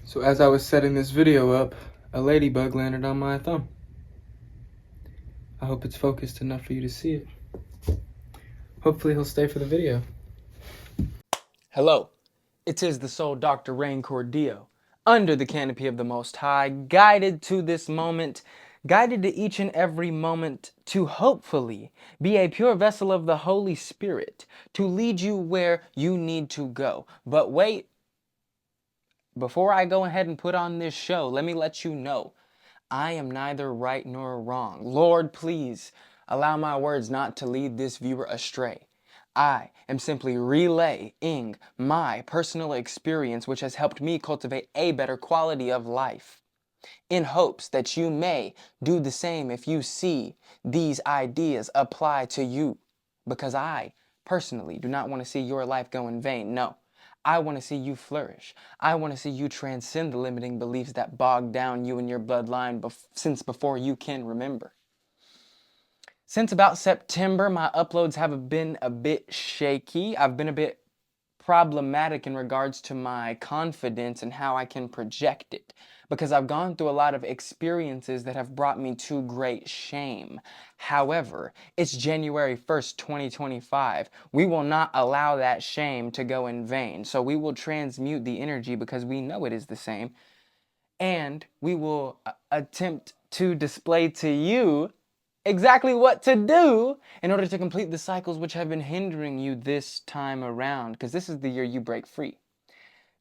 So as I was setting this video up, a ladybug landed on my thumb. I hope it's focused enough for you to see it. Hopefully he'll stay for the video. Hello, it is the soul Dr. Rain Cordio, under the canopy of the Most High, guided to this moment, guided to each and every moment to hopefully be a pure vessel of the Holy Spirit, to lead you where you need to go. But wait, before I go ahead and put on this show, let me let you know, I am neither right nor wrong. Lord, please allow my words not to lead this viewer astray. I am simply relaying my personal experience, which has helped me cultivate a better quality of life, in hopes that you may do the same if you see these ideas apply to you. Because I personally do not want to see your life go in vain. No. I want to see you flourish. I want to see you transcend the limiting beliefs that bog down you and your bloodline since before you can remember. Since about September, my uploads have been a bit shaky. I've been a bit problematic in regards to my confidence and how I can project it, because I've gone through a lot of experiences that have brought me to great shame. However, it's January 1st, 2025. We will not allow that shame to go in vain. So we will transmute the energy because we know it is the same. And we will attempt to display to you exactly what to do in order to complete the cycles which have been hindering you this time around. Because this is the year you break free.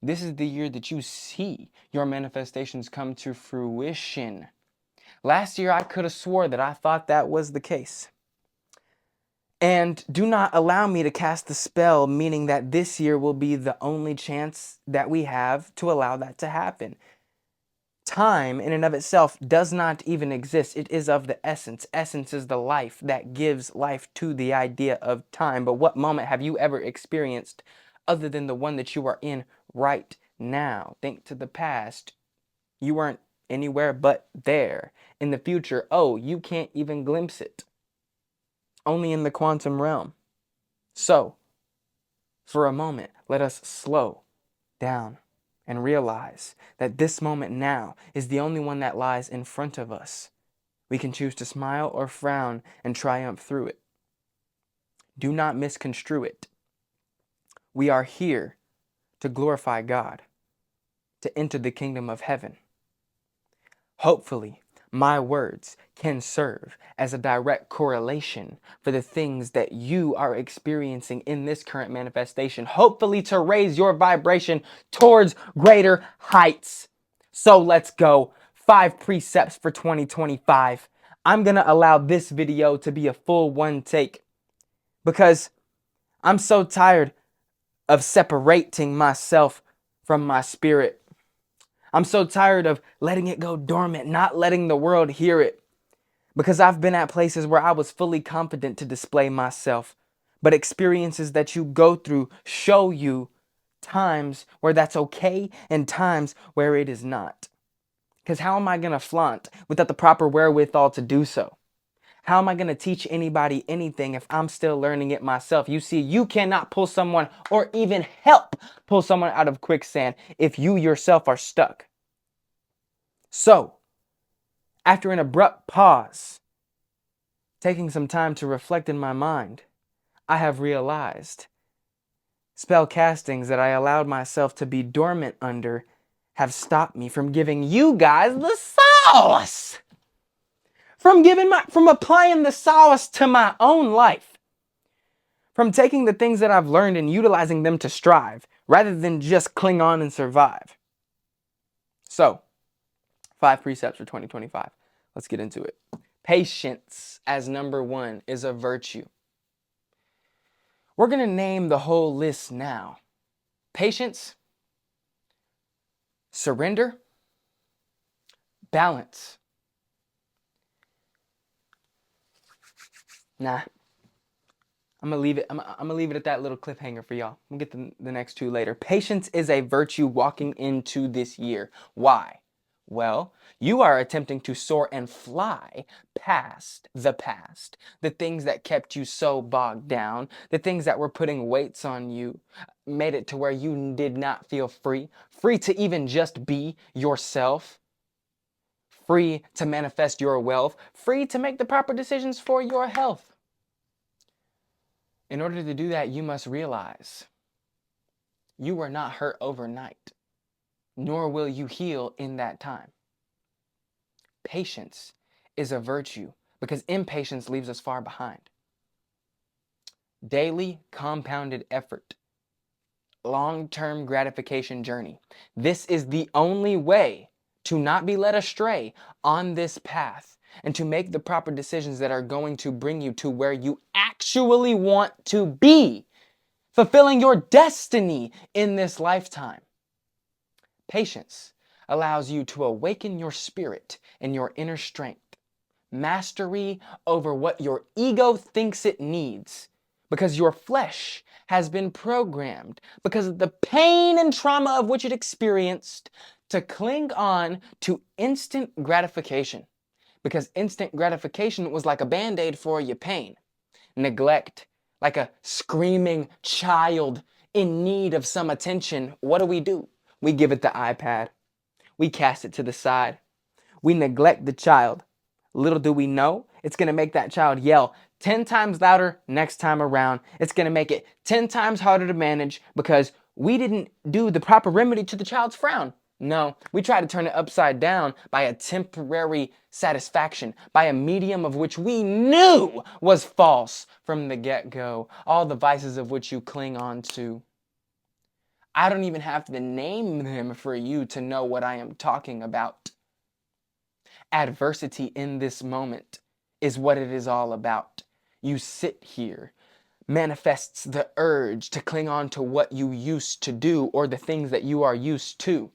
This is the year that you see your manifestations come to fruition. Last year, I could have swore that I thought that was the case. And do not allow me to cast the spell, meaning that this year will be the only chance that we have to allow that to happen. Time in and of itself does not even exist. It is of the essence. Essence is the life that gives life to the idea of time. But what moment have you ever experienced other than the one that you are in right now? Think to the past. You weren't anywhere but there. In the future, oh, you can't even glimpse it. Only in the quantum realm. So, for a moment, let us slow down and realize that this moment now is the only one that lies in front of us. We can choose to smile or frown and triumph through it. Do not misconstrue it. We are here to glorify God, to enter the kingdom of heaven. Hopefully, my words can serve as a direct correlation for the things that you are experiencing in this current manifestation. Hopefully to raise your vibration towards greater heights. So let's go. 5 precepts for 2025. I'm going to allow this video to be a full one take because I'm so tired of separating myself from my spirit. I'm so tired of letting it go dormant, not letting the world hear it. Because I've been at places where I was fully confident to display myself. But experiences that you go through show you times where that's okay and times where it is not. Because how am I going to flaunt without the proper wherewithal to do so? How am I going to teach anybody anything if I'm still learning it myself? You see, you cannot pull someone or even help pull someone out of quicksand if you yourself are stuck. So, after an abrupt pause, taking some time to reflect in my mind, I have realized spell castings that I allowed myself to be dormant under have stopped me from giving you guys the sauce. From applying the sauce to my own life. From taking the things that I've learned and utilizing them to strive, rather than just cling on and survive. So, 5 precepts for 2025. Let's get into it. Patience as number 1 is a virtue. We're going to name the whole list now. Patience, surrender, balance. Nah, I'm gonna leave it. I'm gonna leave it at that little cliffhanger for y'all. We'll get the next 2 later. Patience is a virtue walking into this year. Why? Well, you are attempting to soar and fly past the past, the things that kept you so bogged down, the things that were putting weights on you, made it to where you did not feel free, free to even just be yourself, free to manifest your wealth, free to make the proper decisions for your health. In order to do that, you must realize you were not hurt overnight, nor will you heal in that time. Patience is a virtue because impatience leaves us far behind. Daily compounded effort, long-term gratification journey. This is the only way to not be led astray on this path and to make the proper decisions that are going to bring you to where you actually want to be, fulfilling your destiny in this lifetime. Patience allows you to awaken your spirit and your inner strength, mastery over what your ego thinks it needs, because your flesh has been programmed because of the pain and trauma of which it experienced to cling on to instant gratification, because instant gratification was like a band-aid for your pain. Neglect, like a screaming child in need of some attention, what do? We give it the iPad. We cast it to the side. We neglect the child. Little do we know, it's going to make that child yell 10 times louder next time around. It's going to make it 10 times harder to manage because we didn't do the proper remedy to the child's frown. No, we try to turn it upside down by a temporary satisfaction, by a medium of which we knew was false from the get-go, all the vices of which you cling on to. I don't even have to name them for you to know what I am talking about. Adversity in this moment is what it is all about. You sit here, manifests the urge to cling on to what you used to do or the things that you are used to.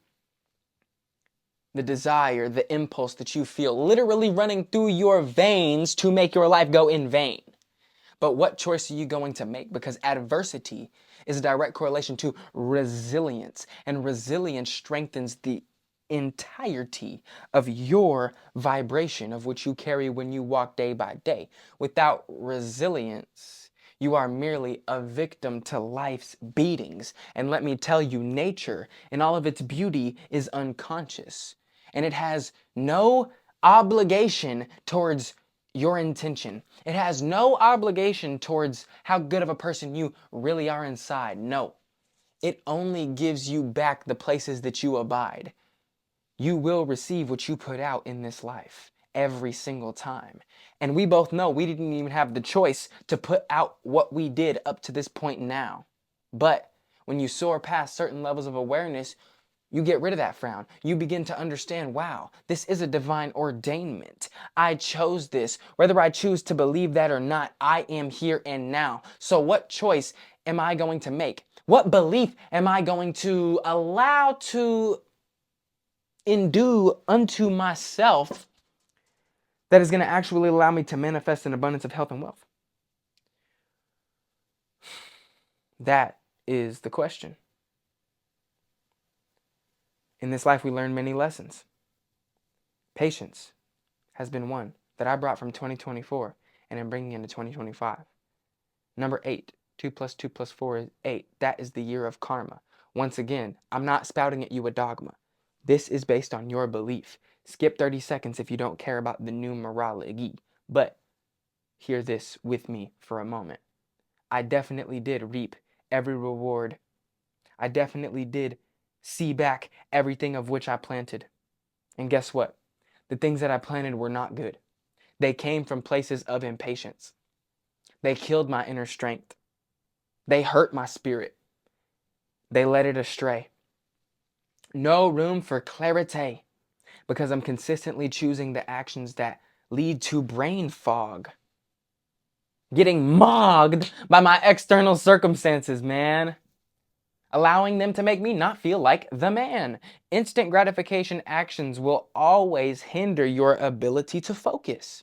The desire, the impulse that you feel literally running through your veins to make your life go in vain. But what choice are you going to make? Because adversity is a direct correlation to resilience, and resilience strengthens the entirety of your vibration of which you carry when you walk day by day. Without resilience, you are merely a victim to life's beatings. And let me tell you, nature in all of its beauty is unconscious, and it has no obligation towards your intention. It has no obligation towards how good of a person you really are inside. No, it only gives you back the places that you abide. You will receive what you put out in this life every single time. And we both know we didn't even have the choice to put out what we did up to this point now. But when you soar past certain levels of awareness, you get rid of that frown. You begin to understand, wow, this is a divine ordainment. I chose this. Whether I choose to believe that or not, I am here and now. So what choice am I going to make? What belief am I going to allow to endue unto myself that is going to actually allow me to manifest an abundance of health and wealth? That is the question. In this life, we learn many lessons. Patience has been one that I brought from 2024 and I'm bringing into 2025. Number 8, 2 plus 2 plus 4 is 8. That is the year of karma. Once again, I'm not spouting at you a dogma. This is based on your belief. Skip 30 seconds if you don't care about the numerology. But hear this with me for a moment. I definitely did reap every reward. I definitely did see back everything of which I planted. And guess what? The things that I planted were not good. They came from places of impatience. They killed my inner strength. They hurt my spirit. They led it astray. No room for clarity because I'm consistently choosing the actions that lead to brain fog. Getting mogged by my external circumstances, man. Allowing them to make me not feel like the man. Instant gratification actions will always hinder your ability to focus.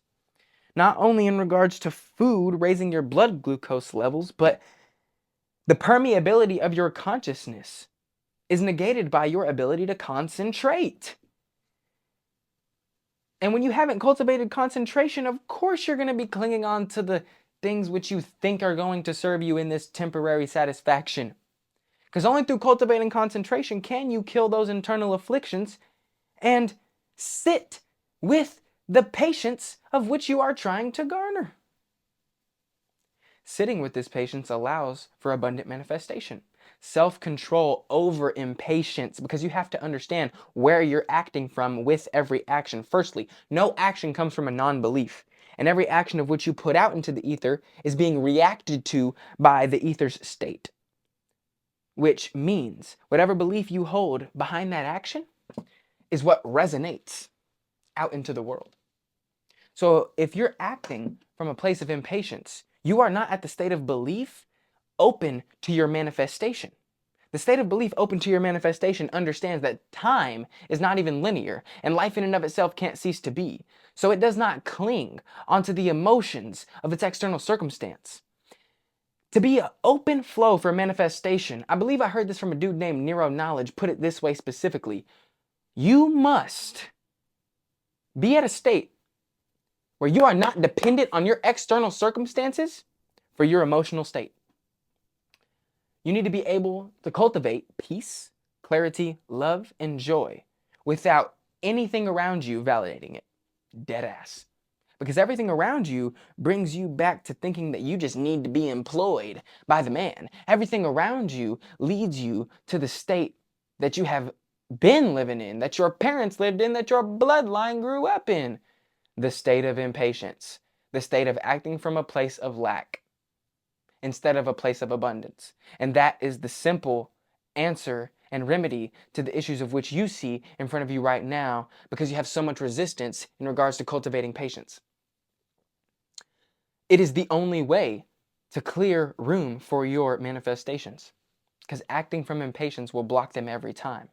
Not only in regards to food raising your blood glucose levels, but the permeability of your consciousness is negated by your ability to concentrate. And when you haven't cultivated concentration, of course you're going to be clinging on to the things which you think are going to serve you in this temporary satisfaction. Because only through cultivating concentration can you kill those internal afflictions and sit with the patience of which you are trying to garner. Sitting with this patience allows for abundant manifestation. Self-control over impatience, because you have to understand where you're acting from with every action. Firstly, no action comes from a non-belief, and every action of which you put out into the ether is being reacted to by the ether's state, which means whatever belief you hold behind that action is what resonates out into the world. So if you're acting from a place of impatience, you are not at the state of belief open to your manifestation. The state of belief open to your manifestation understands that time is not even linear, and life in and of itself can't cease to be. So it does not cling onto the emotions of its external circumstance. To be an open flow for manifestation, I believe I heard this from a dude named Nero Knowledge put it this way specifically. You must be at a state where you are not dependent on your external circumstances for your emotional state. You need to be able to cultivate peace, clarity, love, and joy without anything around you validating it. Dead ass. Because everything around you brings you back to thinking that you just need to be employed by the man. Everything around you leads you to the state that you have been living in, that your parents lived in, that your bloodline grew up in. The state of impatience, the state of acting from a place of lack instead of a place of abundance. And that is the simple answer and remedy to the issues of which you see in front of you right now, because you have so much resistance in regards to cultivating patience. It is the only way to clear room for your manifestations, because acting from impatience will block them every time.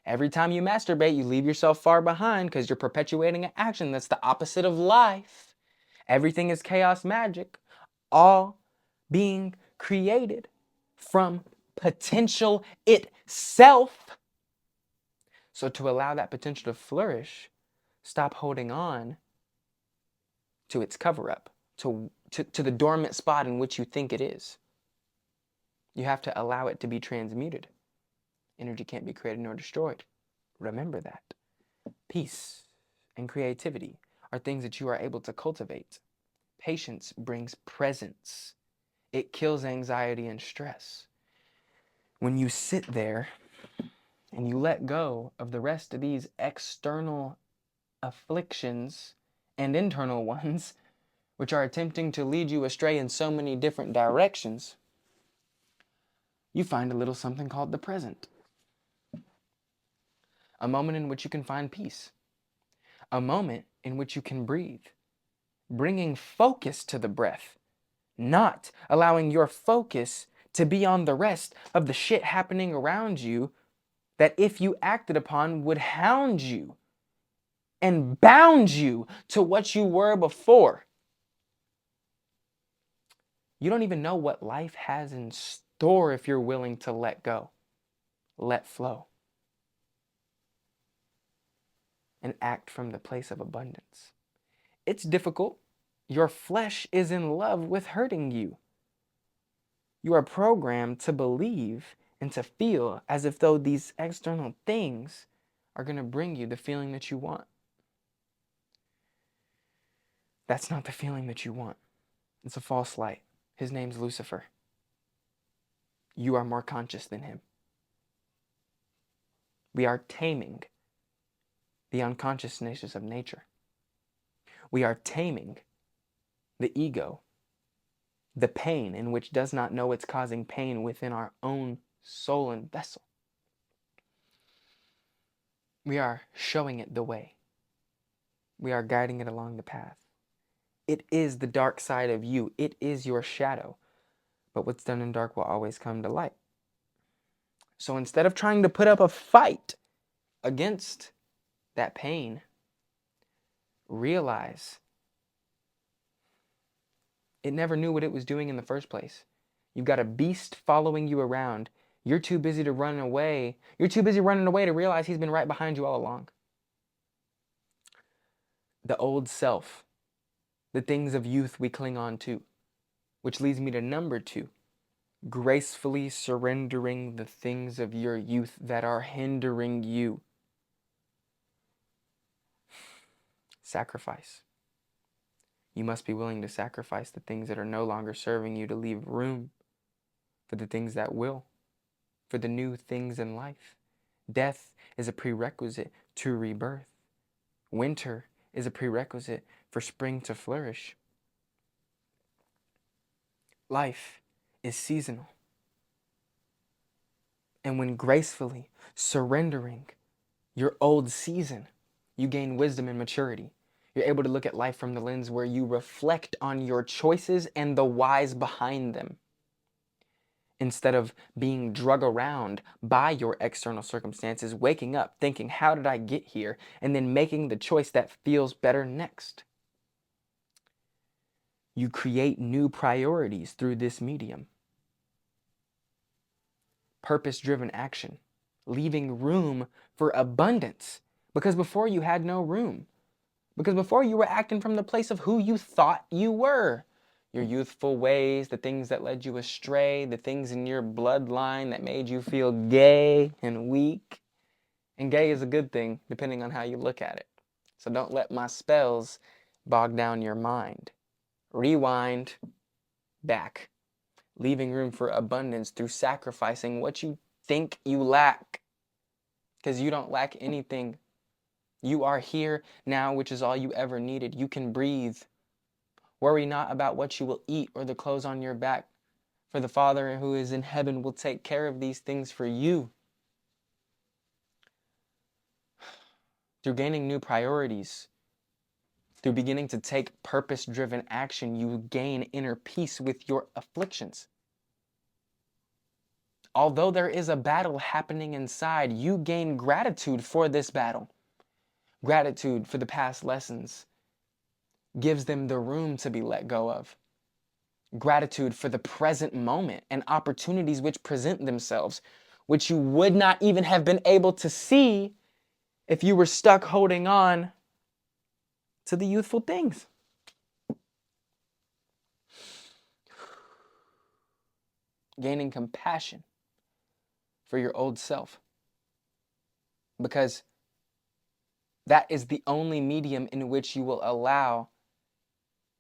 Every time you masturbate, you leave yourself far behind because you're perpetuating an action that's the opposite of life. Everything is chaos magic, all being created from potential itself. So to allow that potential to flourish, stop holding on to its cover-up, to the dormant spot in which you think it is. You have to allow it to be transmuted. Energy can't be created nor destroyed. Remember that. Peace and creativity are things that you are able to cultivate. Patience brings presence. It kills anxiety and stress. When you sit there and you let go of the rest of these external afflictions and internal ones, which are attempting to lead you astray in so many different directions, you find a little something called the present. A moment in which you can find peace. A moment in which you can breathe. Bringing focus to the breath, not allowing your focus to be on the rest of the shit happening around you that, if you acted upon, would hound you and bound you to what you were before. You don't even know what life has in store if you're willing to let go, let flow, and act from the place of abundance. It's difficult. Your flesh is in love with hurting you. You are programmed to believe and to feel as if though these external things are going to bring you the feeling that you want. That's not the feeling that you want. It's a false light. His name's Lucifer. You are more conscious than him. We are taming the unconsciousnesses of nature. We are taming the ego, the pain in which does not know it's causing pain within our own soul and vessel. We are showing it the way. We are guiding it along the path. It is the dark side of you. It is your shadow. But what's done in dark will always come to light. So instead of trying to put up a fight against that pain, realize it never knew what it was doing in the first place. You've got a beast following you around. You're too busy to run away. You're too busy running away to realize he's been right behind you all along. The old self, the things of youth we cling on to, which leads me to number 2. gracefully surrendering the things of your youth that are hindering you. Sacrifice. You must be willing to sacrifice the things that are no longer serving you to leave room for the things that will, for the new things in life. Death is a prerequisite to rebirth. Winter is a prerequisite for spring to flourish. Life is seasonal. And when gracefully surrendering your old season, you gain wisdom and maturity. You're able to look at life from the lens where you reflect on your choices and the whys behind them, instead of being drug around by your external circumstances, waking up thinking, how did I get here? And then making the choice that feels better next. You create new priorities through this medium. Purpose-driven action, leaving room for abundance, because before you had no room. Because before you were acting from the place of who you thought you were. Your youthful ways, the things that led you astray, the things in your bloodline that made you feel gay and weak. And gay is a good thing, depending on how you look at it. So don't let my spells bog down your mind. Rewind, back. Leaving room for abundance through sacrificing what you think you lack. Because you don't lack anything. You are here now, which is all you ever needed. You can breathe. Worry not about what you will eat or the clothes on your back, for the Father who is in heaven will take care of these things for you. Through gaining new priorities, through beginning to take purpose-driven action, you gain inner peace with your afflictions. Although there is a battle happening inside, you gain gratitude for this battle. Gratitude for the past lessons gives them the room to be let go of. Gratitude for the present moment and opportunities which present themselves, which you would not even have been able to see if you were stuck holding on to the youthful things. Gaining compassion for your old self, because that is the only medium in which you will allow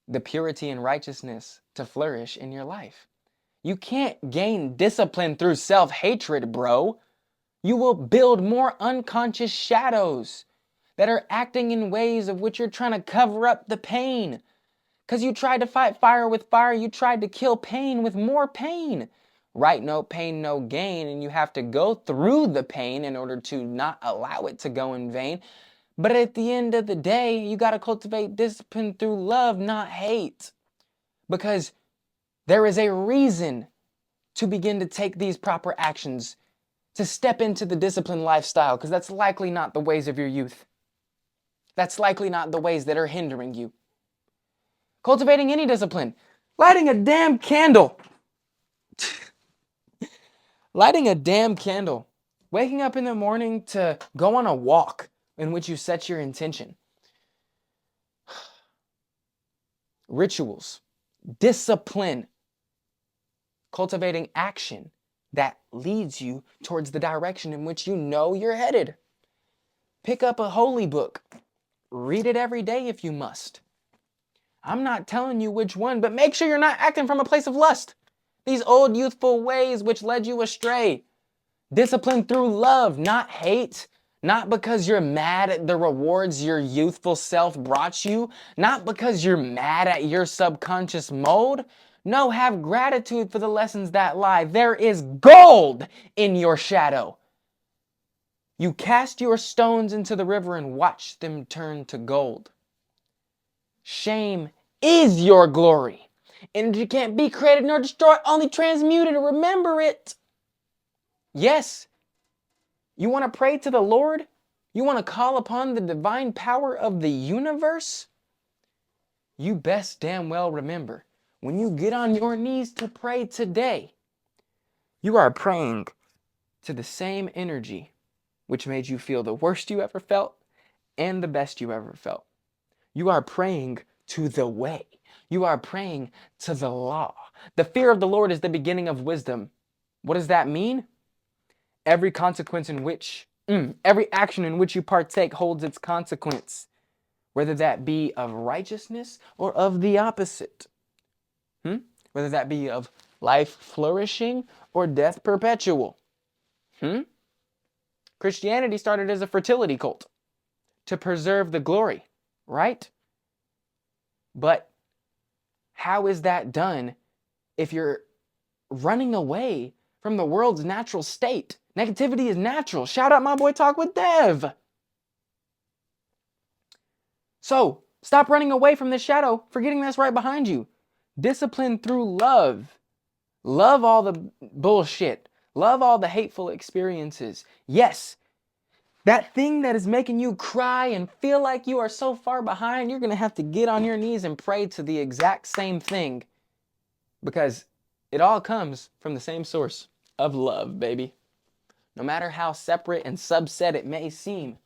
the purity and righteousness to flourish in your life. You can't gain discipline through self-hatred, bro. You will build more unconscious shadows that are acting in ways of which you're trying to cover up the pain. Because you tried to fight fire with fire, you tried to kill pain with more pain. Right, no pain, no gain, and you have to go through the pain in order to not allow it to go in vain. But at the end of the day, you got to cultivate discipline through love, not hate. Because there is a reason to begin to take these proper actions, to step into the disciplined lifestyle, because that's likely not the ways of your youth. That's likely not the ways that are hindering you. Cultivating any discipline, lighting a damn candle. Lighting a damn candle. Waking up in the morning to go on a walk in which you set your intention. Rituals, discipline, cultivating action that leads you towards the direction in which you know you're headed. Pick up a holy book. Read it every day if you must. I'm not telling you which one, but make sure you're not acting from a place of lust. These old youthful ways which led you astray. Discipline through love, not hate. Not because you're mad at the rewards your youthful self brought you. Not because you're mad at your subconscious mode. No, have gratitude for the lessons that lie. There is gold in your shadow. You cast your stones into the river and watch them turn to gold. Shame is your glory. Energy can't be created nor destroyed, only transmuted. Remember it. Yes, you want to pray to the Lord? You want to call upon the divine power of the universe? You best damn well remember, when you get on your knees to pray today, you are praying to the same energy which made you feel the worst you ever felt and the best you ever felt. You are praying to the way. You are praying to the law. The fear of the Lord is the beginning of wisdom. What does that mean? Every action in which you partake holds its consequence, whether that be of righteousness or of the opposite. Whether that be of life flourishing or death perpetual. Christianity started as a fertility cult to preserve the glory, right? But how is that done if you're running away from the world's natural state? Negativity is natural. Shout out my boy Talk with Dev. So stop running away from the shadow, forgetting that's right behind you. Discipline through love. Love all the bullshit. Love all the hateful experiences. Yes, that thing that is making you cry and feel like you are so far behind, you're going to have to get on your knees and pray to the exact same thing. Because it all comes from the same source of love, baby. No matter how separate and subset it may seem,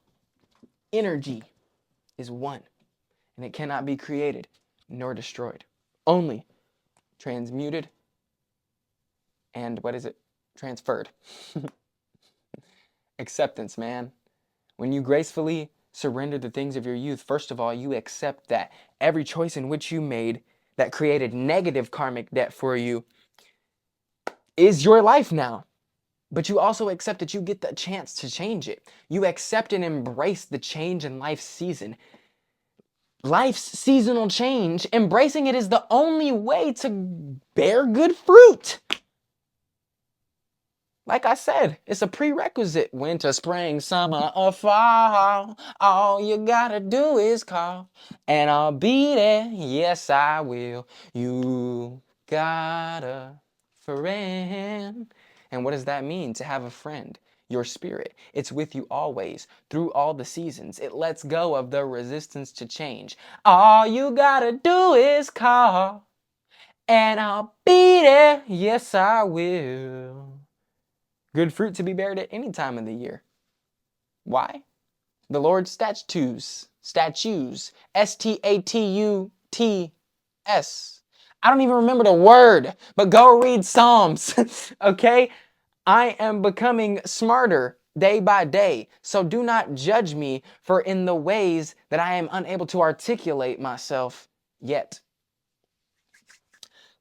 energy is one. And it cannot be created nor destroyed. Only transmuted and transferred. Acceptance, man. When you gracefully surrender the things of your youth, first of all, you accept that every choice in which you made that created negative karmic debt for you is your life now. But you also accept that you get the chance to change it. You accept and embrace the change in life's season. Life's seasonal change, embracing it is the only way to bear good fruit. Like I said, it's a prerequisite. Winter, spring, summer, or fall. All you gotta do is call, and I'll be there. Yes, I will. You got a friend. And what does that mean, to have a friend? Your spirit. It's with you always, through all the seasons. It lets go of the resistance to change. All you gotta do is call, and I'll be there. Yes, I will. Good fruit to be bared at any time of the year. Why? The Lord's statues, statues, S-T-A-T-U-T-S. I don't even remember the word, but go read Psalms, okay? I am becoming smarter day by day, so do not judge me for in the ways that I am unable to articulate myself yet.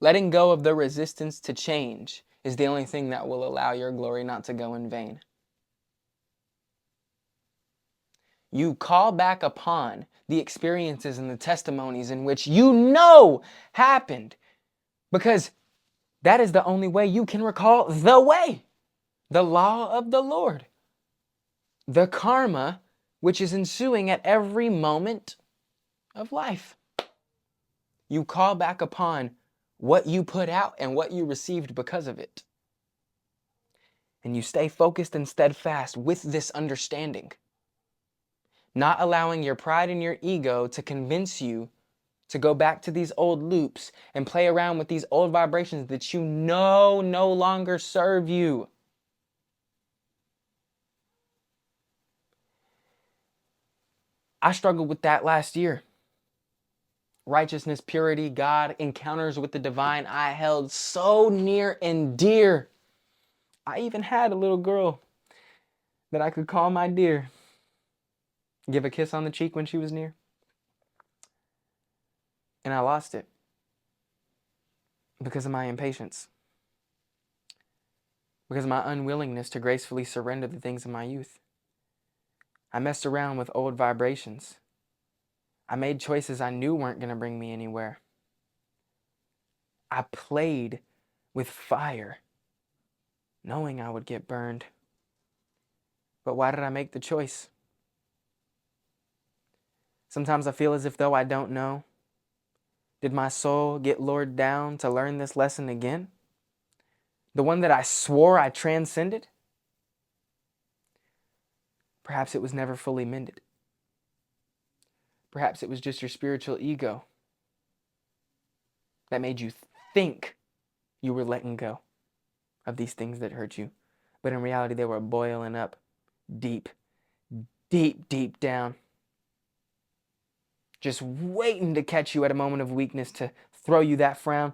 Letting go of the resistance to change is the only thing that will allow your glory not to go in vain. You call back upon the experiences and the testimonies in which you know happened, because that is the only way you can recall the way, the law of the Lord, the karma which is ensuing at every moment of life. You call back upon what you put out and what you received because of it. And you stay focused and steadfast with this understanding, not allowing your pride and your ego to convince you to go back to these old loops and play around with these old vibrations that you know no longer serve you. I struggled with that last year. Righteousness, purity, God, encounters with the divine I held so near and dear. I even had a little girl that I could call my dear. Give a kiss on the cheek when she was near. And I lost it because of my impatience. Because of my unwillingness to gracefully surrender the things of my youth. I messed around with old vibrations. I made choices I knew weren't going to bring me anywhere. I played with fire, knowing I would get burned. But why did I make the choice? Sometimes I feel as if though I don't know. Did my soul get lured down to learn this lesson again? The one that I swore I transcended? Perhaps it was never fully mended. Perhaps it was just your spiritual ego that made you think you were letting go of these things that hurt you. But in reality, they were boiling up deep, deep, deep down. Just waiting to catch you at a moment of weakness to throw you that frown.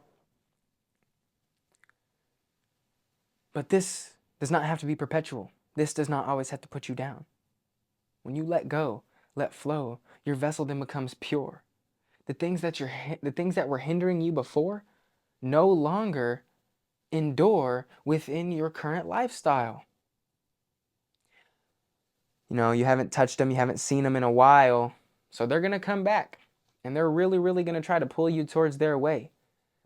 But this does not have to be perpetual. This does not always have to put you down. When you let go, let flow, your vessel then becomes pure. The things that were hindering you before no longer endure within your current lifestyle. You know, you haven't touched them, you haven't seen them in a while, so they're going to come back. And they're really, really going to try to pull you towards their way.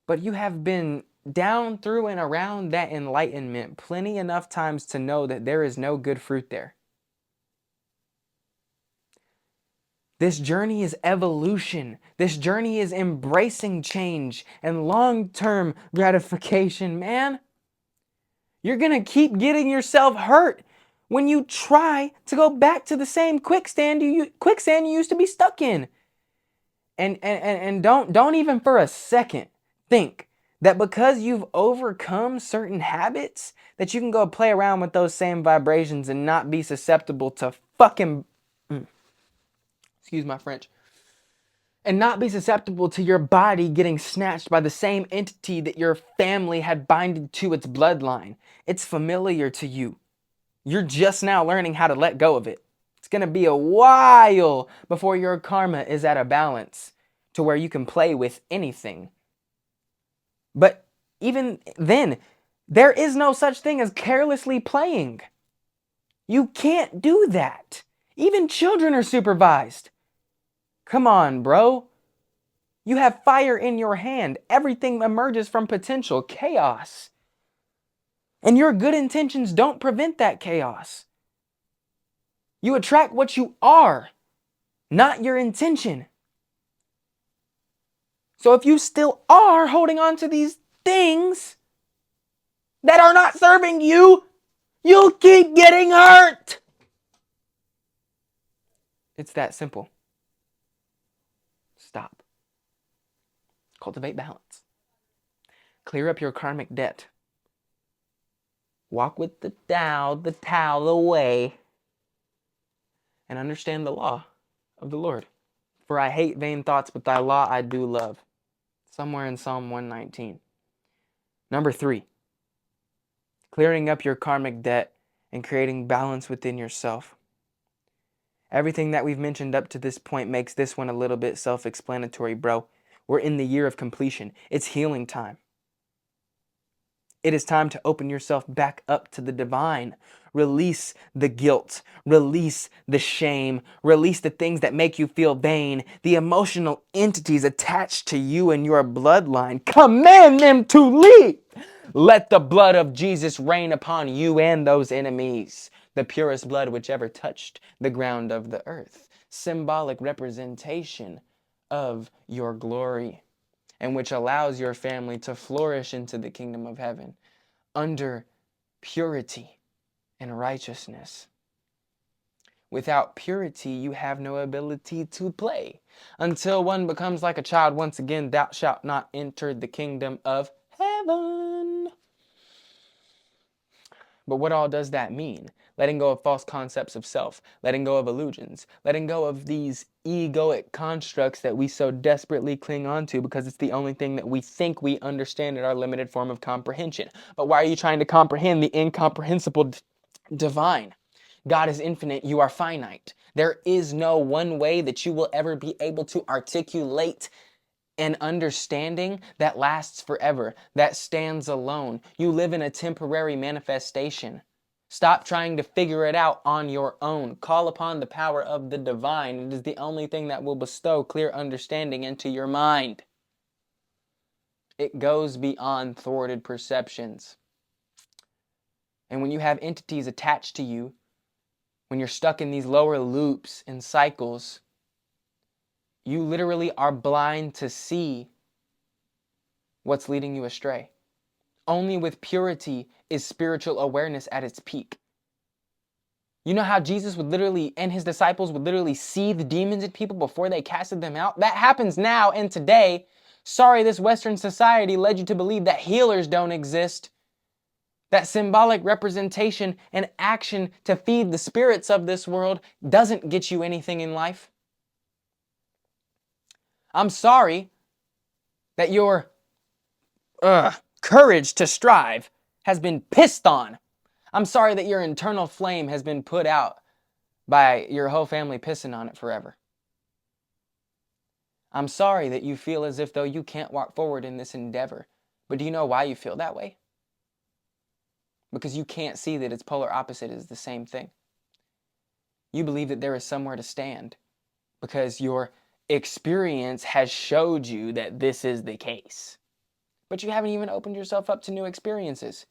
But you have been down through and around that enlightenment plenty enough times to know that there is no good fruit there. This journey is evolution. This journey is embracing change and long-term gratification, man. You're going to keep getting yourself hurt when you try to go back to the same quicksand you used to be stuck in. And don't even for a second think that because you've overcome certain habits that you can go play around with those same vibrations and not be susceptible to fucking excuse my French, and not be susceptible to your body getting snatched by the same entity that your family had binded to its bloodline. It's familiar to you. You're just now learning how to let go of it. It's going to be a while before your karma is at a balance to where you can play with anything. But even then, there is no such thing as carelessly playing. You can't do that. Even children are supervised. Come on, bro. You have fire in your hand. Everything emerges from potential chaos. And your good intentions don't prevent that chaos. You attract what you are, not your intention. So if you still are holding on to these things that are not serving you, you'll keep getting hurt. It's that simple. Stop. Cultivate balance. Clear up your karmic debt. Walk with the Tao the way, and understand the law of the Lord. For I hate vain thoughts, but thy law I do love. Somewhere in Psalm 119. Number 3, clearing up your karmic debt and creating balance within yourself. Everything that we've mentioned up to this point makes this one a little bit self-explanatory, bro. We're in the year of completion. It's healing time. It is time to open yourself back up to the divine. Release the guilt. Release the shame. Release the things that make you feel vain. The emotional entities attached to you and your bloodline. Command them to leave. Let the blood of Jesus rain upon you and those enemies. The purest blood which ever touched the ground of the earth. Symbolic representation of your glory, and which allows your family to flourish into the kingdom of heaven under purity and righteousness. Without purity, you have no ability to play. Until one becomes like a child, once again, thou shalt not enter the kingdom of heaven. But what all does that mean? Letting go of false concepts of self, letting go of illusions, letting go of these egoic constructs that we so desperately cling on to because it's the only thing that we think we understand in our limited form of comprehension. But why are you trying to comprehend the incomprehensible divine? God is infinite, you are finite. There is no one way that you will ever be able to articulate an understanding that lasts forever, that stands alone. You live in a temporary manifestation. Stop trying to figure it out on your own. Call upon the power of the divine. It is the only thing that will bestow clear understanding into your mind. It goes beyond thwarted perceptions. And when you have entities attached to you, when you're stuck in these lower loops and cycles, you literally are blind to see what's leading you astray. Only with purity is spiritual awareness at its peak. You know how Jesus would literally, and his disciples would literally see the demons in people before they casted them out? That happens now and today. Sorry, this Western society led you to believe that healers don't exist. That symbolic representation and action to feed the spirits of this world doesn't get you anything in life. I'm sorry that your courage to strive has been pissed on. I'm sorry that your internal flame has been put out by your whole family pissing on it forever. I'm sorry that you feel as if though you can't walk forward in this endeavor. But do you know why you feel that way? Because you can't see that its polar opposite is the same thing. You believe that there is somewhere to stand because your experience has showed you that this is the case. But you haven't even opened yourself up to new experiences.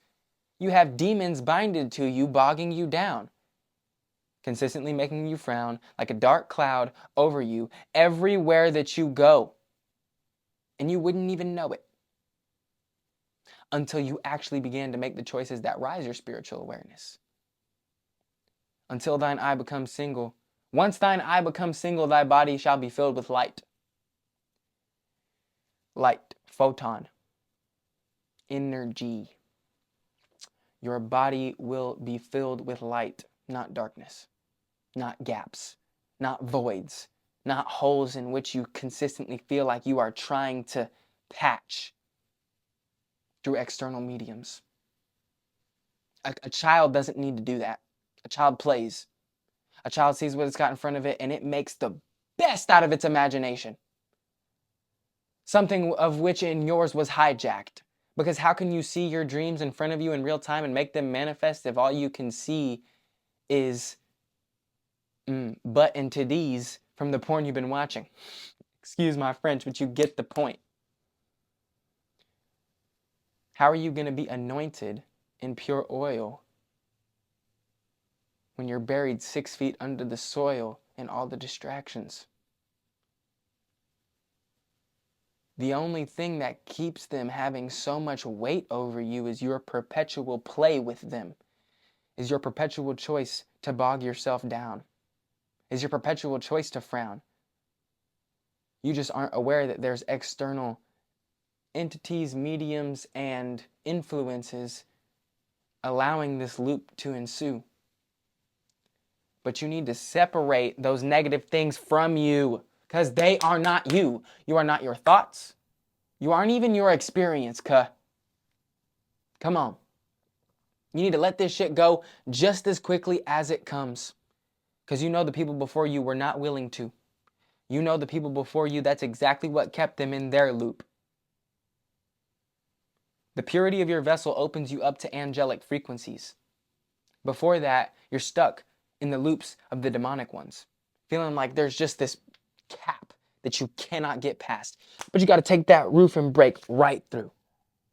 You have demons binded to you, bogging you down, consistently making you frown like a dark cloud over you everywhere that you go. And you wouldn't even know it until you actually began to make the choices that rise your spiritual awareness. Until thine eye becomes single. Once thine eye becomes single, thy body shall be filled with light. Light, photon, energy. Your body will be filled with light, not darkness, not gaps, not voids, not holes in which you consistently feel like you are trying to patch through external mediums. A child doesn't need to do that. A child plays. A child sees what it's got in front of it and it makes the best out of its imagination. Something of which in yours was hijacked. Because how can you see your dreams in front of you in real time and make them manifest if all you can see is butt into these from the porn you've been watching? Excuse my French, but you get the point. How are you going to be anointed in pure oil when you're buried 6 feet under the soil and all the distractions? The only thing that keeps them having so much weight over you is your perpetual play with them, is your perpetual choice to bog yourself down, is your perpetual choice to frown. You just aren't aware that there's external entities, mediums, and influences allowing this loop to ensue. But you need to separate those negative things from you because they are not you. You are not your thoughts. You aren't even your experience, Come on. You need to let this shit go just as quickly as it comes. Because you know the people before you were not willing to. You know the people before you, that's exactly what kept them in their loop. The purity of your vessel opens you up to angelic frequencies. Before that, you're stuck in the loops of the demonic ones, feeling like there's just this cap that you cannot get past. But you got to take that roof and break right through.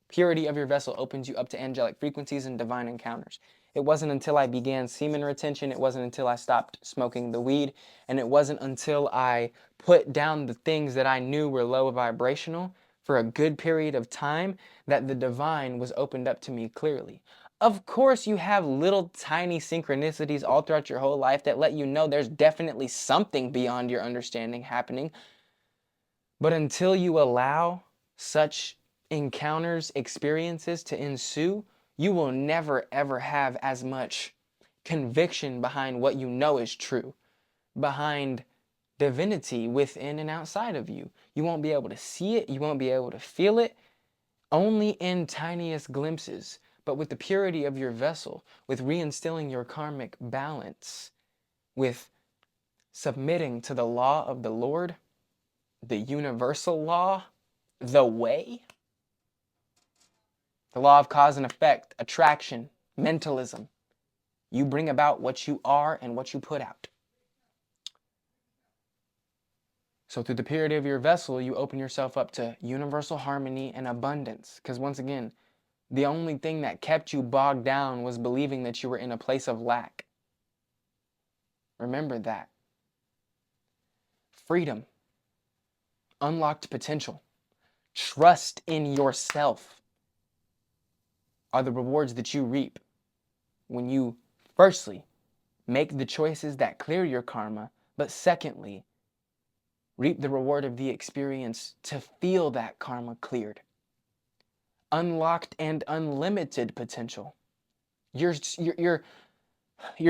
Purity of your vessel opens you up to angelic frequencies and divine encounters. It wasn't until I began semen retention, it wasn't until I stopped smoking the weed, and it wasn't until I put down the things that I knew were low vibrational for a good period of time that the divine was opened up to me clearly. Of course, you have little tiny synchronicities all throughout your whole life that let you know there's definitely something beyond your understanding happening. But until you allow such encounters, experiences to ensue, you will never ever have as much conviction behind what you know is true, behind divinity within and outside of you. You won't be able to see it, you won't be able to feel it, only in tiniest glimpses. But with the purity of your vessel, with reinstilling your karmic balance, with submitting to the law of the Lord, the universal law, the way, the law of cause and effect, attraction, mentalism. You bring about what you are and what you put out. So through the purity of your vessel, you open yourself up to universal harmony and abundance. Because once again, the only thing that kept you bogged down was believing that you were in a place of lack. Remember that. Freedom, unlocked potential, trust in yourself are the rewards that you reap when you, firstly, make the choices that clear your karma, but secondly, reap the reward of the experience to feel that karma cleared. Unlocked and unlimited potential. You're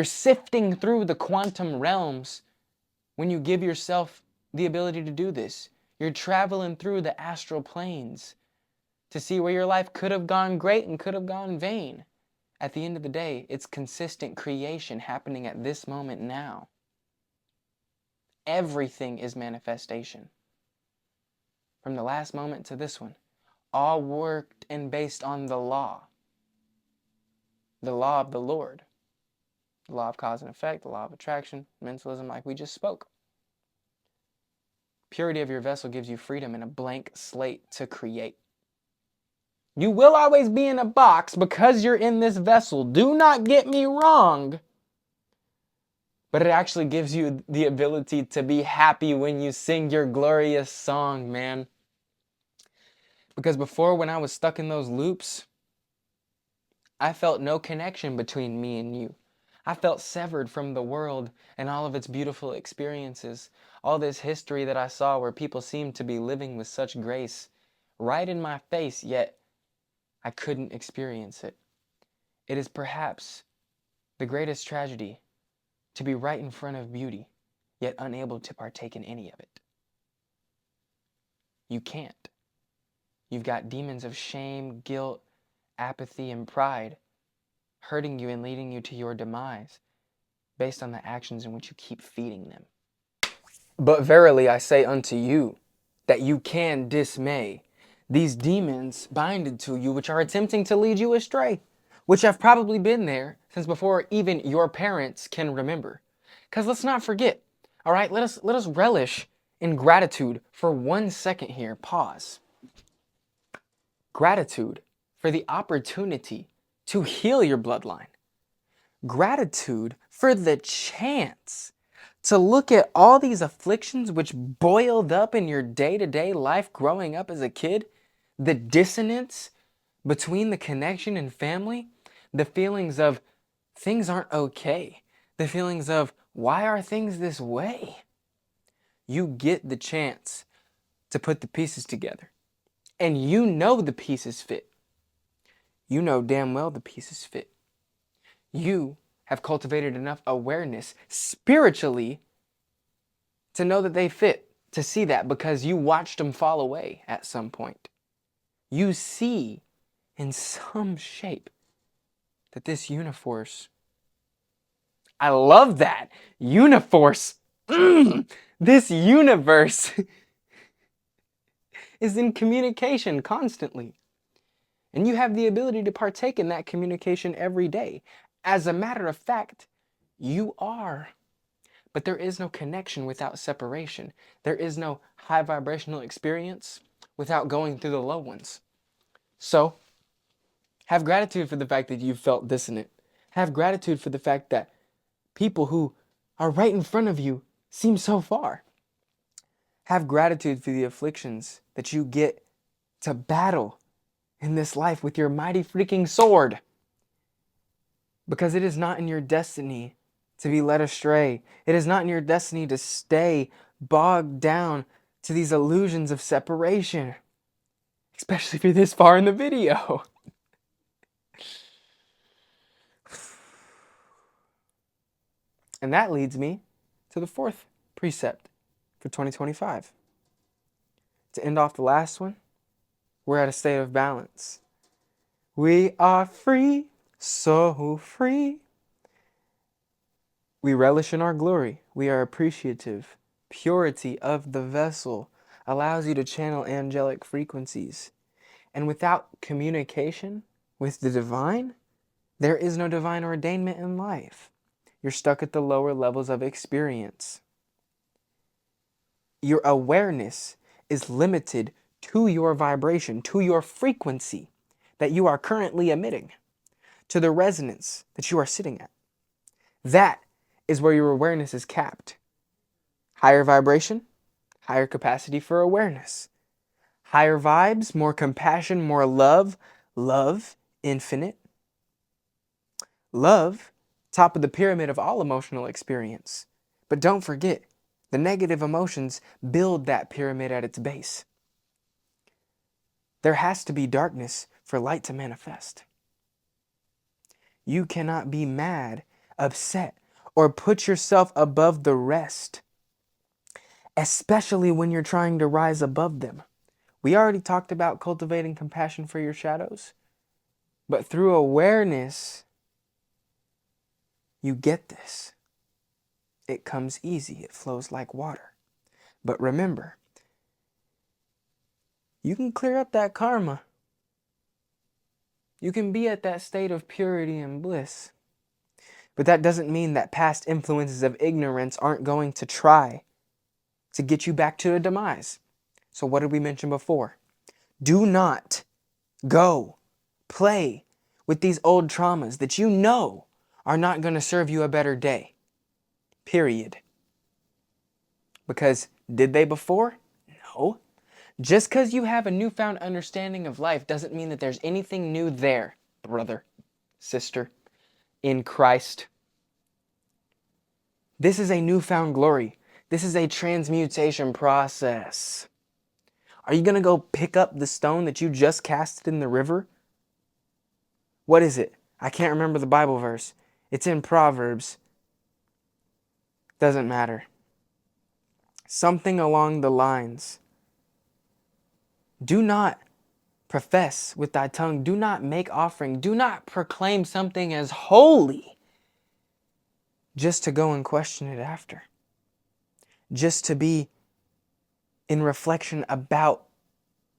sifting through the quantum realms when you give yourself the ability to do this. You're traveling through the astral planes to see where your life could have gone great and could have gone vain. At the end of the day, it's consistent creation happening at this moment now. Everything is manifestation. From the last moment to this one, all worked and based on the law of the Lord, the law of cause and effect, the law of attraction, mentalism, like we just spoke. Purity of your vessel gives you freedom and a blank slate to create. You will always be in a box because you're in this vessel. Do not get me wrong. But it actually gives you the ability to be happy when you sing your glorious song, man. Because before, when I was stuck in those loops, I felt no connection between me and you. I felt severed from the world and all of its beautiful experiences. All this history that I saw where people seemed to be living with such grace right in my face, yet I couldn't experience it. It is perhaps the greatest tragedy to be right in front of beauty, yet unable to partake in any of it. You can't. You've got demons of shame, guilt, apathy, and pride hurting you and leading you to your demise based on the actions in which you keep feeding them. But verily I say unto you that you can dismay these demons binded to you, which are attempting to lead you astray, which have probably been there since before even your parents can remember. Because let's not forget, all right, let us relish in gratitude for 1 second here. Pause. Gratitude for the opportunity to heal your bloodline. Gratitude for the chance to look at all these afflictions which boiled up in your day-to-day life growing up as a kid, the dissonance between the connection and family, the feelings of things aren't okay, the feelings of why are things this way? You get the chance to put the pieces together. And you know the pieces fit. You know damn well the pieces fit. You have cultivated enough awareness spiritually to know that they fit, to see that because you watched them fall away at some point. You see in some shape that this uniforce, I love that, uniforce, this universe is in communication constantly. And you have the ability to partake in that communication every day. As a matter of fact, you are. But there is no connection without separation. There is no high vibrational experience without going through the low ones. So, have gratitude for the fact that you felt dissonant. Have gratitude for the fact that people who are right in front of you seem so far. Have gratitude for the afflictions that you get to battle in this life with your mighty freaking sword. Because it is not in your destiny to be led astray. It is not in your destiny to stay bogged down to these illusions of separation. Especially if you're this far in the video. And that leads me to the fourth precept for 2025. To end off the last one, we're at a state of balance. We are free, so free. We relish in our glory. We are appreciative. Purity of the vessel allows you to channel angelic frequencies. And without communication with the divine, there is no divine ordainment in life. You're stuck at the lower levels of experience. Your awareness is limited to your vibration, to your frequency that you are currently emitting, to the resonance that you are sitting at. That is where your awareness is capped. Higher vibration, higher capacity for awareness. Higher vibes, more compassion, more love. Love, infinite. Love, top of the pyramid of all emotional experience. But don't forget, the negative emotions build that pyramid at its base. There has to be darkness for light to manifest. You cannot be mad, upset, or put yourself above the rest especially when you're trying to rise above them. We already talked about cultivating compassion for your shadows, but through awareness, you get this. It comes easy, it flows like water. But remember, you can clear up that karma. You can be at that state of purity and bliss. But that doesn't mean that past influences of ignorance aren't going to try to get you back to a demise. So what did we mention before? Do not go play with these old traumas that you know are not going to serve you a better day. Period. Because did they before? No. Just because you have a newfound understanding of life doesn't mean that there's anything new there, brother, sister, in Christ. This is a newfound glory. This is a transmutation process. Are you going to go pick up the stone that you just casted in the river? What is it? I can't remember the Bible verse. It's in Proverbs. Doesn't matter. Something along the lines. Do not profess with thy tongue. Do not make offering. Do not proclaim something as holy just to go and question it after. Just to be in reflection about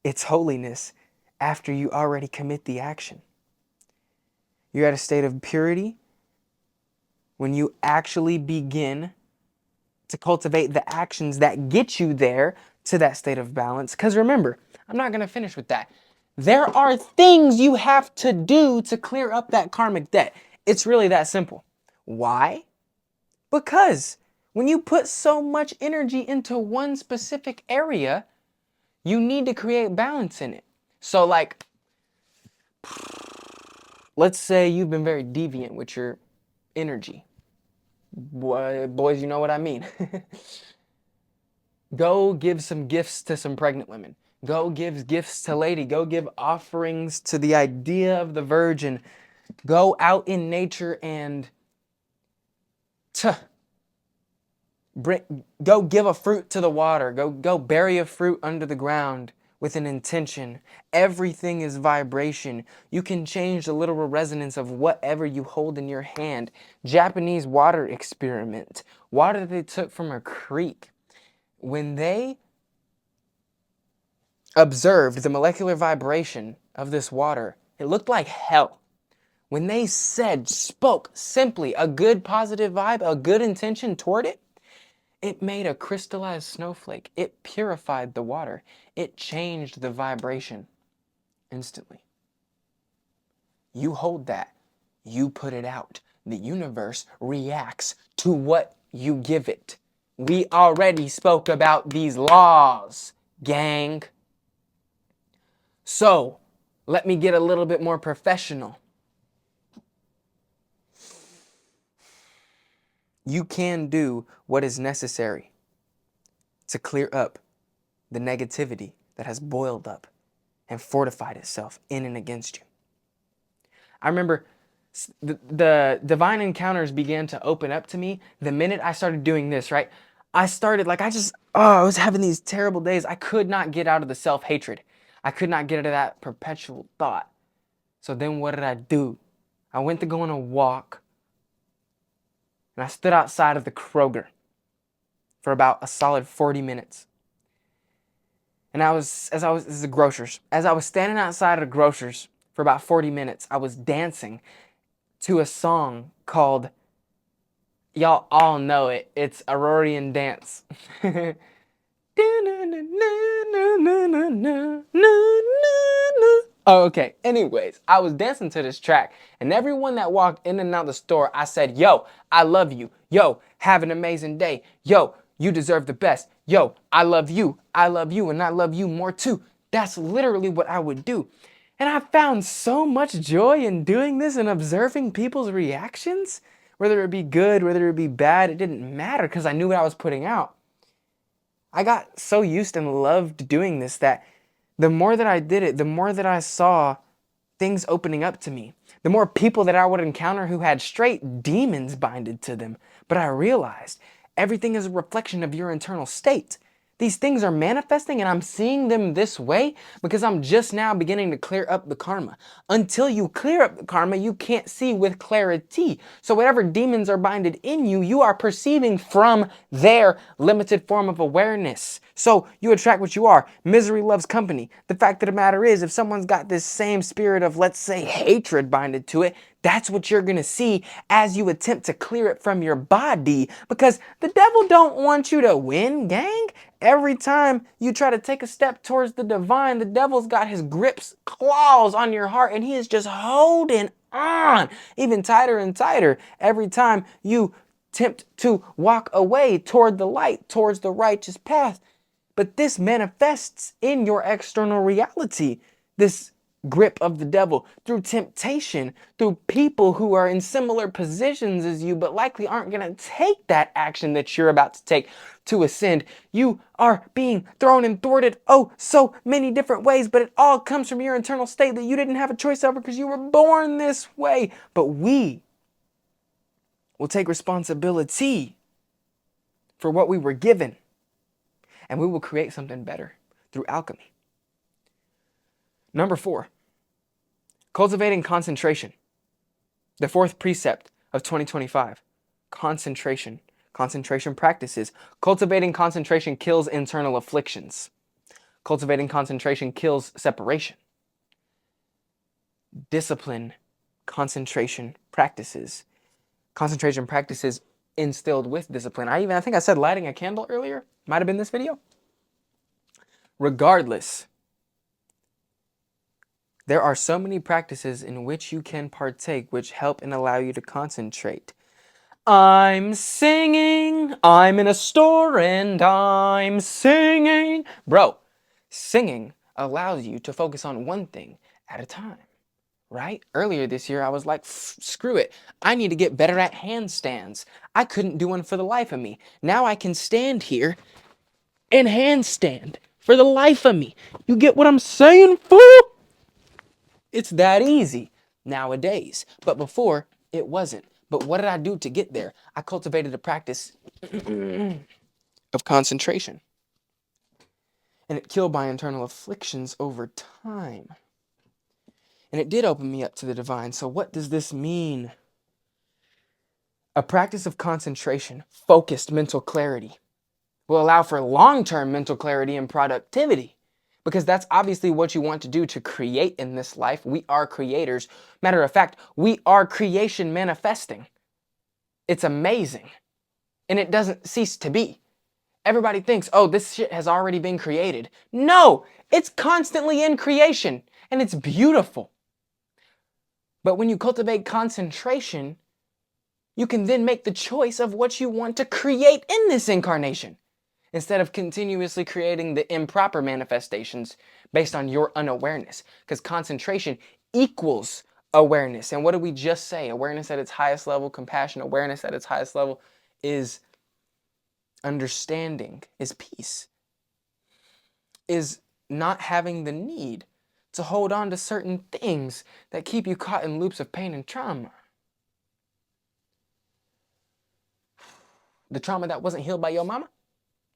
its holiness after you already commit the action. You're at a state of purity when you actually begin to cultivate the actions that get you there to that state of balance. Because remember, I'm not going to finish with that. There are things you have to do to clear up that karmic debt. It's really that simple. Why? Because when you put so much energy into one specific area, you need to create balance in it. So like, let's say you've been very deviant with your energy. Boys, you know what I mean. Go give some gifts to some pregnant women. Go give gifts to lady. Go give offerings to the idea of the virgin. Go out in nature and go give a fruit to the water. Go bury a fruit under the ground with an intention. Everything is vibration. You can change the literal resonance of whatever you hold in your hand. Japanese water experiment. Water that they took from a creek. When they observed the molecular vibration of this water, it looked like hell. When they spoke simply a good positive vibe, a good intention toward it, it made a crystallized snowflake. It purified the water. It changed the vibration instantly. You hold that. You put it out. The universe reacts to what you give it. We already spoke about these laws, gang. So, let me get a little bit more professional. You can do what is necessary to clear up the negativity that has boiled up and fortified itself in and against you. I remember the divine encounters began to open up to me the minute I started doing this, right? I was having these terrible days. I could not get out of the self-hatred. I could not get out of that perpetual thought. So then what did I do? I went to go on a walk, and I stood outside of the Kroger for about a solid 40 minutes. And this is the grocers. As I was standing outside of the grocers for about 40 minutes, I was dancing to a song called, y'all all know it, it's Aurorian Dance. Oh, okay. Anyways, I was dancing to this track, and everyone that walked in and out the store, I said, yo, I love you. Yo, have an amazing day. Yo, you deserve the best. Yo, I love you, and I love you more too. That's literally what I would do. And I found so much joy in doing this and observing people's reactions. Whether it be good, whether it be bad, it didn't matter because I knew what I was putting out. I got so used and loved doing this that the more that I did it, the more that I saw things opening up to me. The more people that I would encounter who had straight demons binded to them. But I realized everything is a reflection of your internal state. These things are manifesting and I'm seeing them this way because I'm just now beginning to clear up the karma. Until you clear up the karma, you can't see with clarity. So whatever demons are binded in you, you are perceiving from their limited form of awareness. So you attract what you are. Misery loves company. The fact of the matter is, if someone's got this same spirit of, let's say, hatred binded to it, that's what you're going to see as you attempt to clear it from your body, because the devil don't want you to win, gang. Every time you try to take a step towards the divine, the devil's got his grips, claws on your heart, and he is just holding on even tighter and tighter every time you attempt to walk away toward the light, towards the righteous path. But this manifests in your external reality, this grip of the devil, through temptation, through people who are in similar positions as you, but likely aren't going to take that action that you're about to take to ascend. You are being thrown and thwarted, oh, so many different ways, but it all comes from your internal state that you didn't have a choice over because you were born this way. But we will take responsibility for what we were given, and we will create something better through alchemy. Number 4, cultivating concentration. The 4th precept of 2025, concentration. Concentration practices. Cultivating concentration kills internal afflictions. Cultivating concentration kills separation. Discipline, concentration practices. Concentration practices instilled with discipline. I think I said lighting a candle earlier. Might have been this video. Regardless, there are so many practices in which you can partake which help and allow you to concentrate. I'm singing, I'm in a store and I'm singing. Bro, singing allows you to focus on one thing at a time, right? Earlier this year, I was like, screw it. I need to get better at handstands. I couldn't do one for the life of me. Now I can stand here and handstand for the life of me. You get what I'm saying, fool? It's that easy nowadays. But before, it wasn't. But what did I do to get there? I cultivated a practice of concentration. And it killed my internal afflictions over time. And it did open me up to the divine. So what does this mean? A practice of concentration, focused mental clarity, will allow for long-term mental clarity and productivity. Because that's obviously what you want to do to create in this life. We are creators. Matter of fact, we are creation manifesting. It's amazing. And it doesn't cease to be. Everybody thinks, oh, this shit has already been created. No, it's constantly in creation. And it's beautiful. But when you cultivate concentration, you can then make the choice of what you want to create in this incarnation, instead of continuously creating the improper manifestations based on your unawareness. Because concentration equals awareness. And what did we just say? Awareness at its highest level, compassion, awareness at its highest level is understanding, is peace, is not having the need to hold on to certain things that keep you caught in loops of pain and trauma. The trauma that wasn't healed by your mama?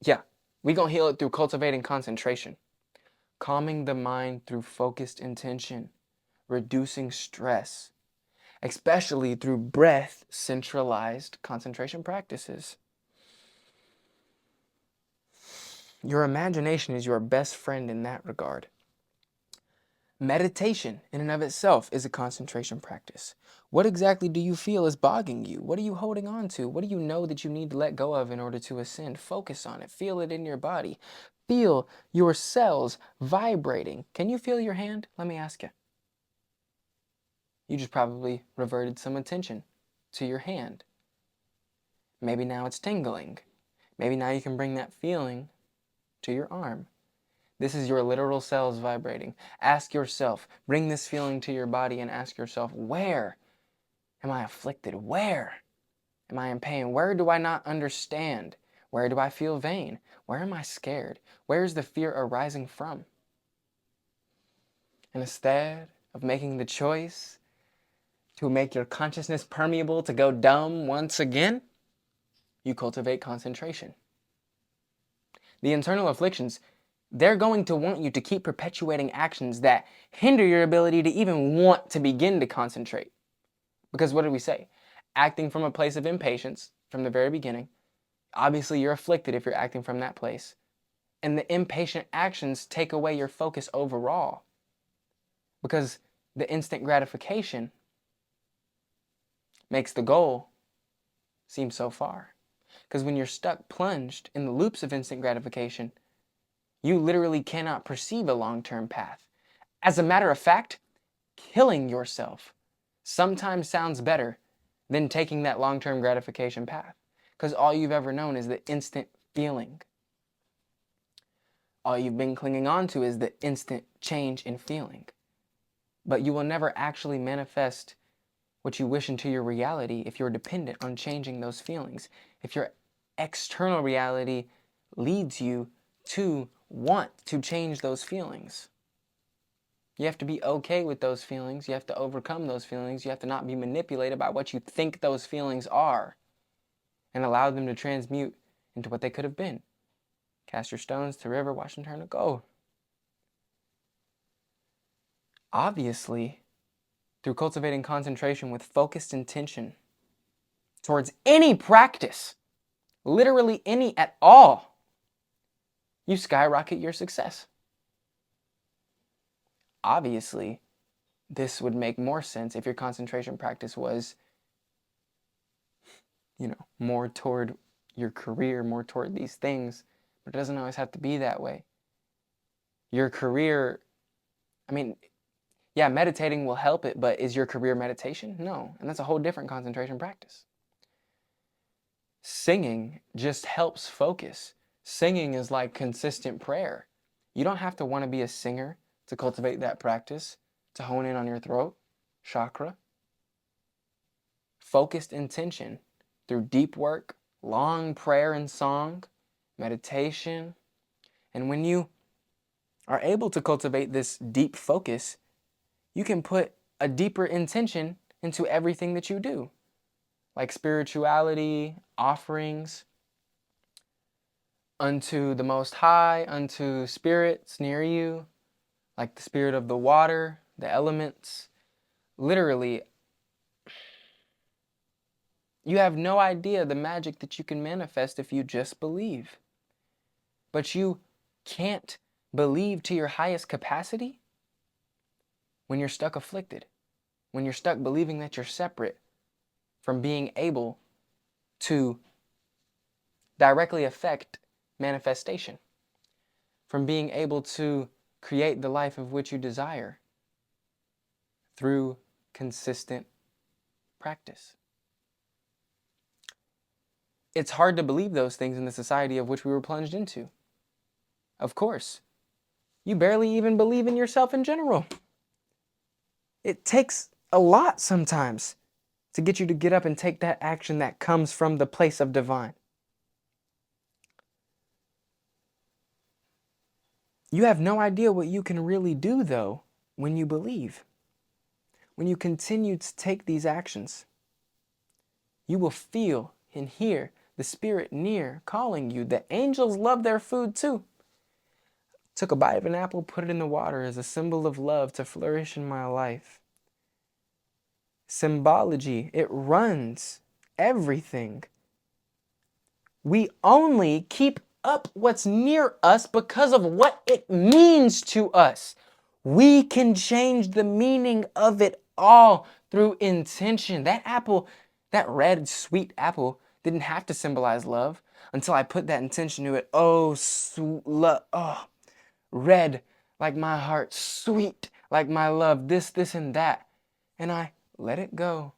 Yeah, we gonna heal it through cultivating concentration. Calming the mind through focused intention. Reducing stress. Especially through breath centralized concentration practices. Your imagination is your best friend in that regard. Meditation in and of itself is a concentration practice. What exactly do you feel is bogging you? What are you holding on to? What do you know that you need to let go of in order to ascend? Focus on it. Feel it in your body. Feel your cells vibrating. Can you feel your hand? Let me ask you. You just probably reverted some attention to your hand. Maybe now it's tingling. Maybe now you can bring that feeling to your arm. This is your literal cells vibrating. Ask yourself, bring this feeling to your body and ask yourself, where am I afflicted? Where am I in pain? Where do I not understand? Where do I feel vain? Where am I scared? Where is the fear arising from? And instead of making the choice to make your consciousness permeable to go dumb once again, you cultivate concentration. The internal afflictions, they're going to want you to keep perpetuating actions that hinder your ability to even want to begin to concentrate. Because what did we say? Acting from a place of impatience from the very beginning. Obviously, you're afflicted if you're acting from that place. And the impatient actions take away your focus overall. Because the instant gratification makes the goal seem so far. Because when you're stuck plunged in the loops of instant gratification, you literally cannot perceive a long-term path. As a matter of fact, killing yourself sometimes sounds better than taking that long-term gratification path. Because all you've ever known is the instant feeling. All you've been clinging on to is the instant change in feeling. But you will never actually manifest what you wish into your reality if you're dependent on changing those feelings. If your external reality leads you to want to change those feelings. You have to be okay with those feelings. You have to overcome those feelings. You have to not be manipulated by what you think those feelings are and allow them to transmute into what they could have been. Cast your stones to the river, watch them turn to gold. Obviously, through cultivating concentration with focused intention towards any practice, literally any at all, you skyrocket your success. Obviously, this would make more sense if your concentration practice was, more toward your career, more toward these things, but it doesn't always have to be that way. Your career, meditating will help it, but is your career meditation? No, and that's a whole different concentration practice. Singing just helps focus. Singing is like consistent prayer. You don't have to want to be a singer to cultivate that practice, to hone in on your throat chakra. Focused intention through deep work, long prayer and song, meditation. And when you are able to cultivate this deep focus, you can put a deeper intention into everything that you do, like spirituality, offerings, unto the Most High, unto spirits near you, like the spirit of the water, the elements. Literally, you have no idea the magic that you can manifest if you just believe. But you can't believe to your highest capacity when you're stuck afflicted, when you're stuck believing that you're separate from being able to directly affect manifestation, from being able to create the life of which you desire through consistent practice. It's hard to believe those things in the society of which we were plunged into. Of course, you barely even believe in yourself in general. It takes a lot sometimes to get you to get up and take that action that comes from the place of divine. You have no idea what you can really do, though, when you believe. When you continue to take these actions, you will feel and hear the Spirit near calling you. The angels love their food too. Took a bite of an apple, put it in the water as a symbol of love to flourish in my life. Symbology, it runs everything. We only keep up what's near us because of what it means to us. We can change the meaning of it all through intention. That apple, that red, sweet apple, didn't have to symbolize love until I put that intention to it. Oh, sweet love. Oh, red like my heart, sweet like my love, this, and that. And I let it go.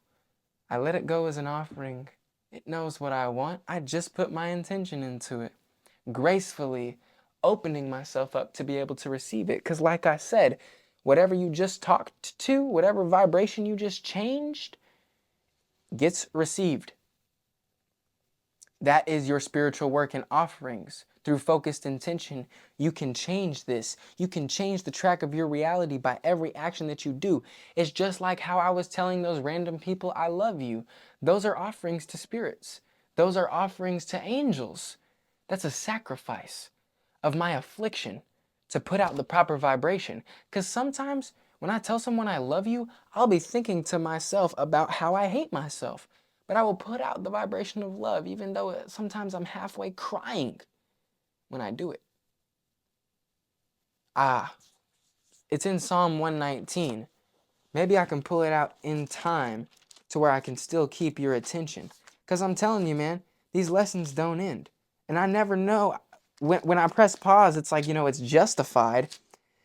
I let it go as an offering. It knows what I want. I just put my intention into it, gracefully opening myself up to be able to receive it. Because like I said, whatever you just talked to, whatever vibration you just changed, gets received. That is your spiritual work and offerings. Through focused intention, you can change this. You can change the track of your reality by every action that you do. It's just like how I was telling those random people, I love you. Those are offerings to spirits. Those are offerings to angels. That's a sacrifice. of my affliction to put out the proper vibration. Because sometimes when I tell someone I love you, I'll be thinking to myself about how I hate myself. But I will put out the vibration of love, even though sometimes I'm halfway crying when I do it. It's in Psalm 119. Maybe I can pull it out in time to where I can still keep your attention. Because I'm telling you, man, these lessons don't end. And I never know. When I press pause, it's like, it's justified.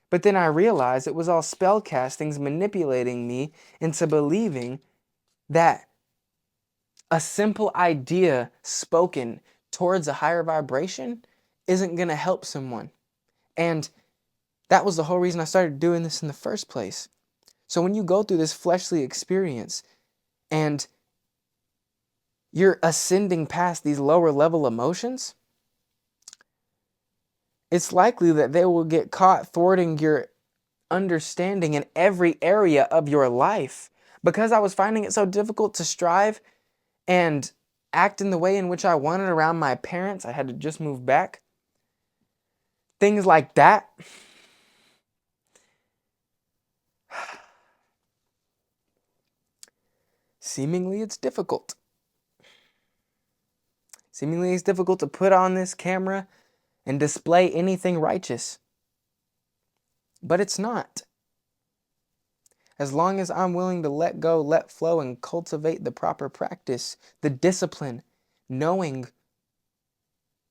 But then I realized it was all spell castings manipulating me into believing that a simple idea spoken towards a higher vibration isn't going to help someone. And that was the whole reason I started doing this in the first place. So when you go through this fleshly experience and you're ascending past these lower level emotions, it's likely that they will get caught thwarting your understanding in every area of your life. Because I was finding it so difficult to strive and act in the way in which I wanted around my parents, I had to just move back. Things like that. Seemingly it's difficult. Seemingly it's difficult to put on this camera and display anything righteous. But it's not. As long as I'm willing to let go, let flow, and cultivate the proper practice, the discipline, knowing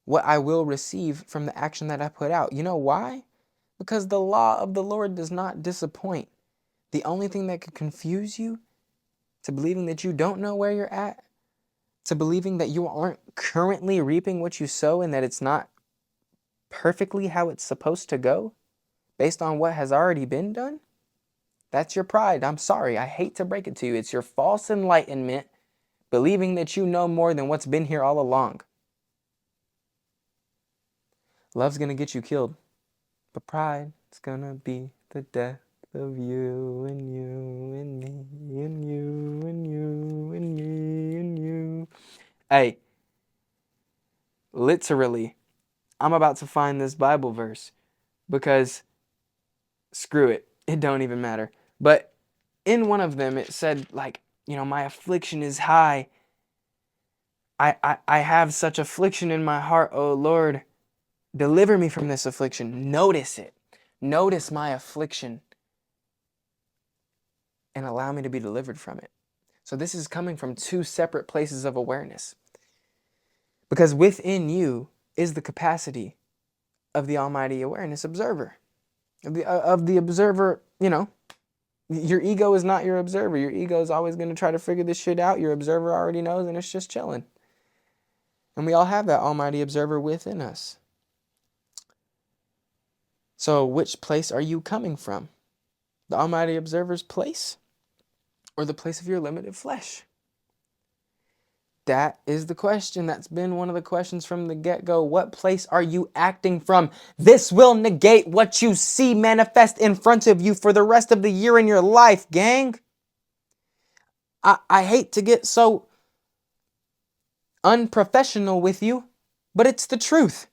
what I will receive from the action that I put out. You know why? Because the law of the Lord does not disappoint. The only thing that could confuse you to believing that you don't know where you're at, to believing that you aren't currently reaping what you sow and that it's not perfectly how it's supposed to go based on what has already been done, that's your pride. I'm sorry. I hate to break it to you. It's your false enlightenment, believing that you know more than what's been here all along. Love's going to get you killed, but pride is going to be the death of you and you and me and you and you and me and you. Hey, literally, I'm about to find this Bible verse because screw it. It don't even matter. But in one of them, it said, like, my affliction is high. I have such affliction in my heart, oh Lord. Deliver me from this affliction. Notice it. Notice my affliction and allow me to be delivered from it. So this is coming from two separate places of awareness. Because within you is the capacity of the Almighty Awareness Observer. Of the observer, your ego is not your observer. Your ego is always going to try to figure this shit out. Your observer already knows and it's just chilling. And we all have that Almighty Observer within us. So which place are you coming from? The Almighty Observer's place or the place of your limited flesh? That is the question. That's been one of the questions from the get-go. What place are you acting from? This will negate what you see manifest in front of you for the rest of the year in your life, gang. I hate to get so unprofessional with you, but it's the truth.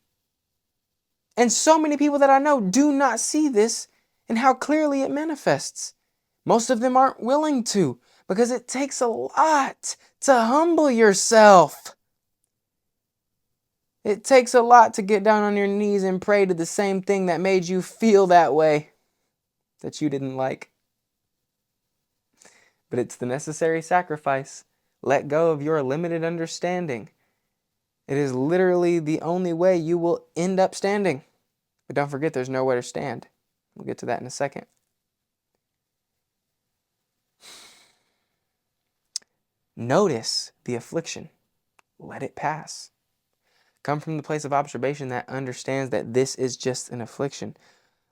And so many people that I know do not see this and how clearly it manifests. Most of them aren't willing to because it takes a lot to humble yourself. It takes a lot to get down on your knees and pray to the same thing that made you feel that way that you didn't like. But it's the necessary sacrifice. Let go of your limited understanding. It is literally the only way you will end up standing. But don't forget, there's nowhere to stand. We'll get to that in a second. Notice the affliction. Let it pass. Come from the place of observation that understands that this is just an affliction.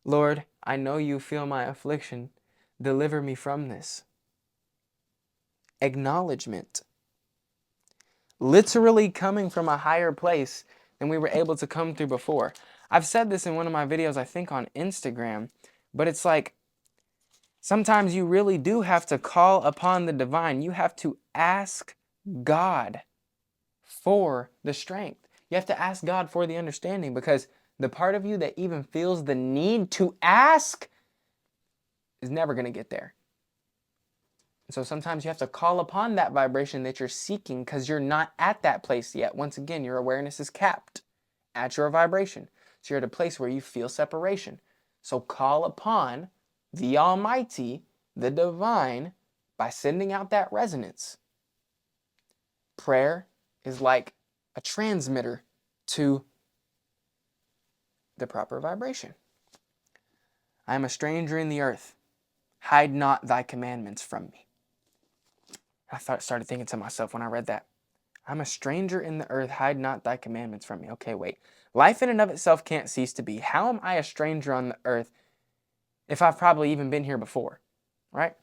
Lord, I know you feel my affliction. Deliver me from this. Acknowledgement. Literally coming from a higher place than we were able to come through before. I've said this in one of my videos, I think on Instagram, but it's like sometimes you really do have to call upon the divine. You have to ask God for the strength. You have to ask God for the understanding, because the part of you that even feels the need to ask is never going to get there. So sometimes you have to call upon that vibration that you're seeking, because you're not at that place yet. Once again, your awareness is capped at your vibration. So you're at a place where you feel separation. So call upon the Almighty, the Divine, by sending out that resonance. Prayer is like a transmitter to the proper vibration. I am a stranger in the earth. Hide not thy commandments from me. I started thinking to myself when I read that. I'm a stranger in the earth. Hide not thy commandments from me. Okay, wait. Life in and of itself can't cease to be. How am I a stranger on the earth if I've probably even been here before? Right?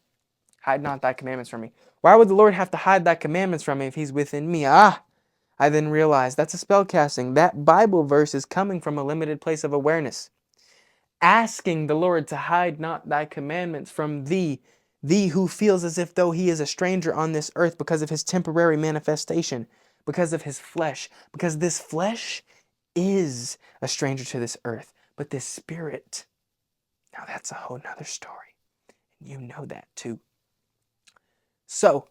Hide not thy commandments from me. Why would the Lord have to hide thy commandments from me if he's within me? I then realized that's a spell casting. That Bible verse is coming from a limited place of awareness. Asking the Lord to hide not thy commandments from thee who feels as if though he is a stranger on this earth because of his temporary manifestation, because of his flesh, because this flesh is a stranger to this earth, but this spirit, now that's a whole nother story. You know that too. So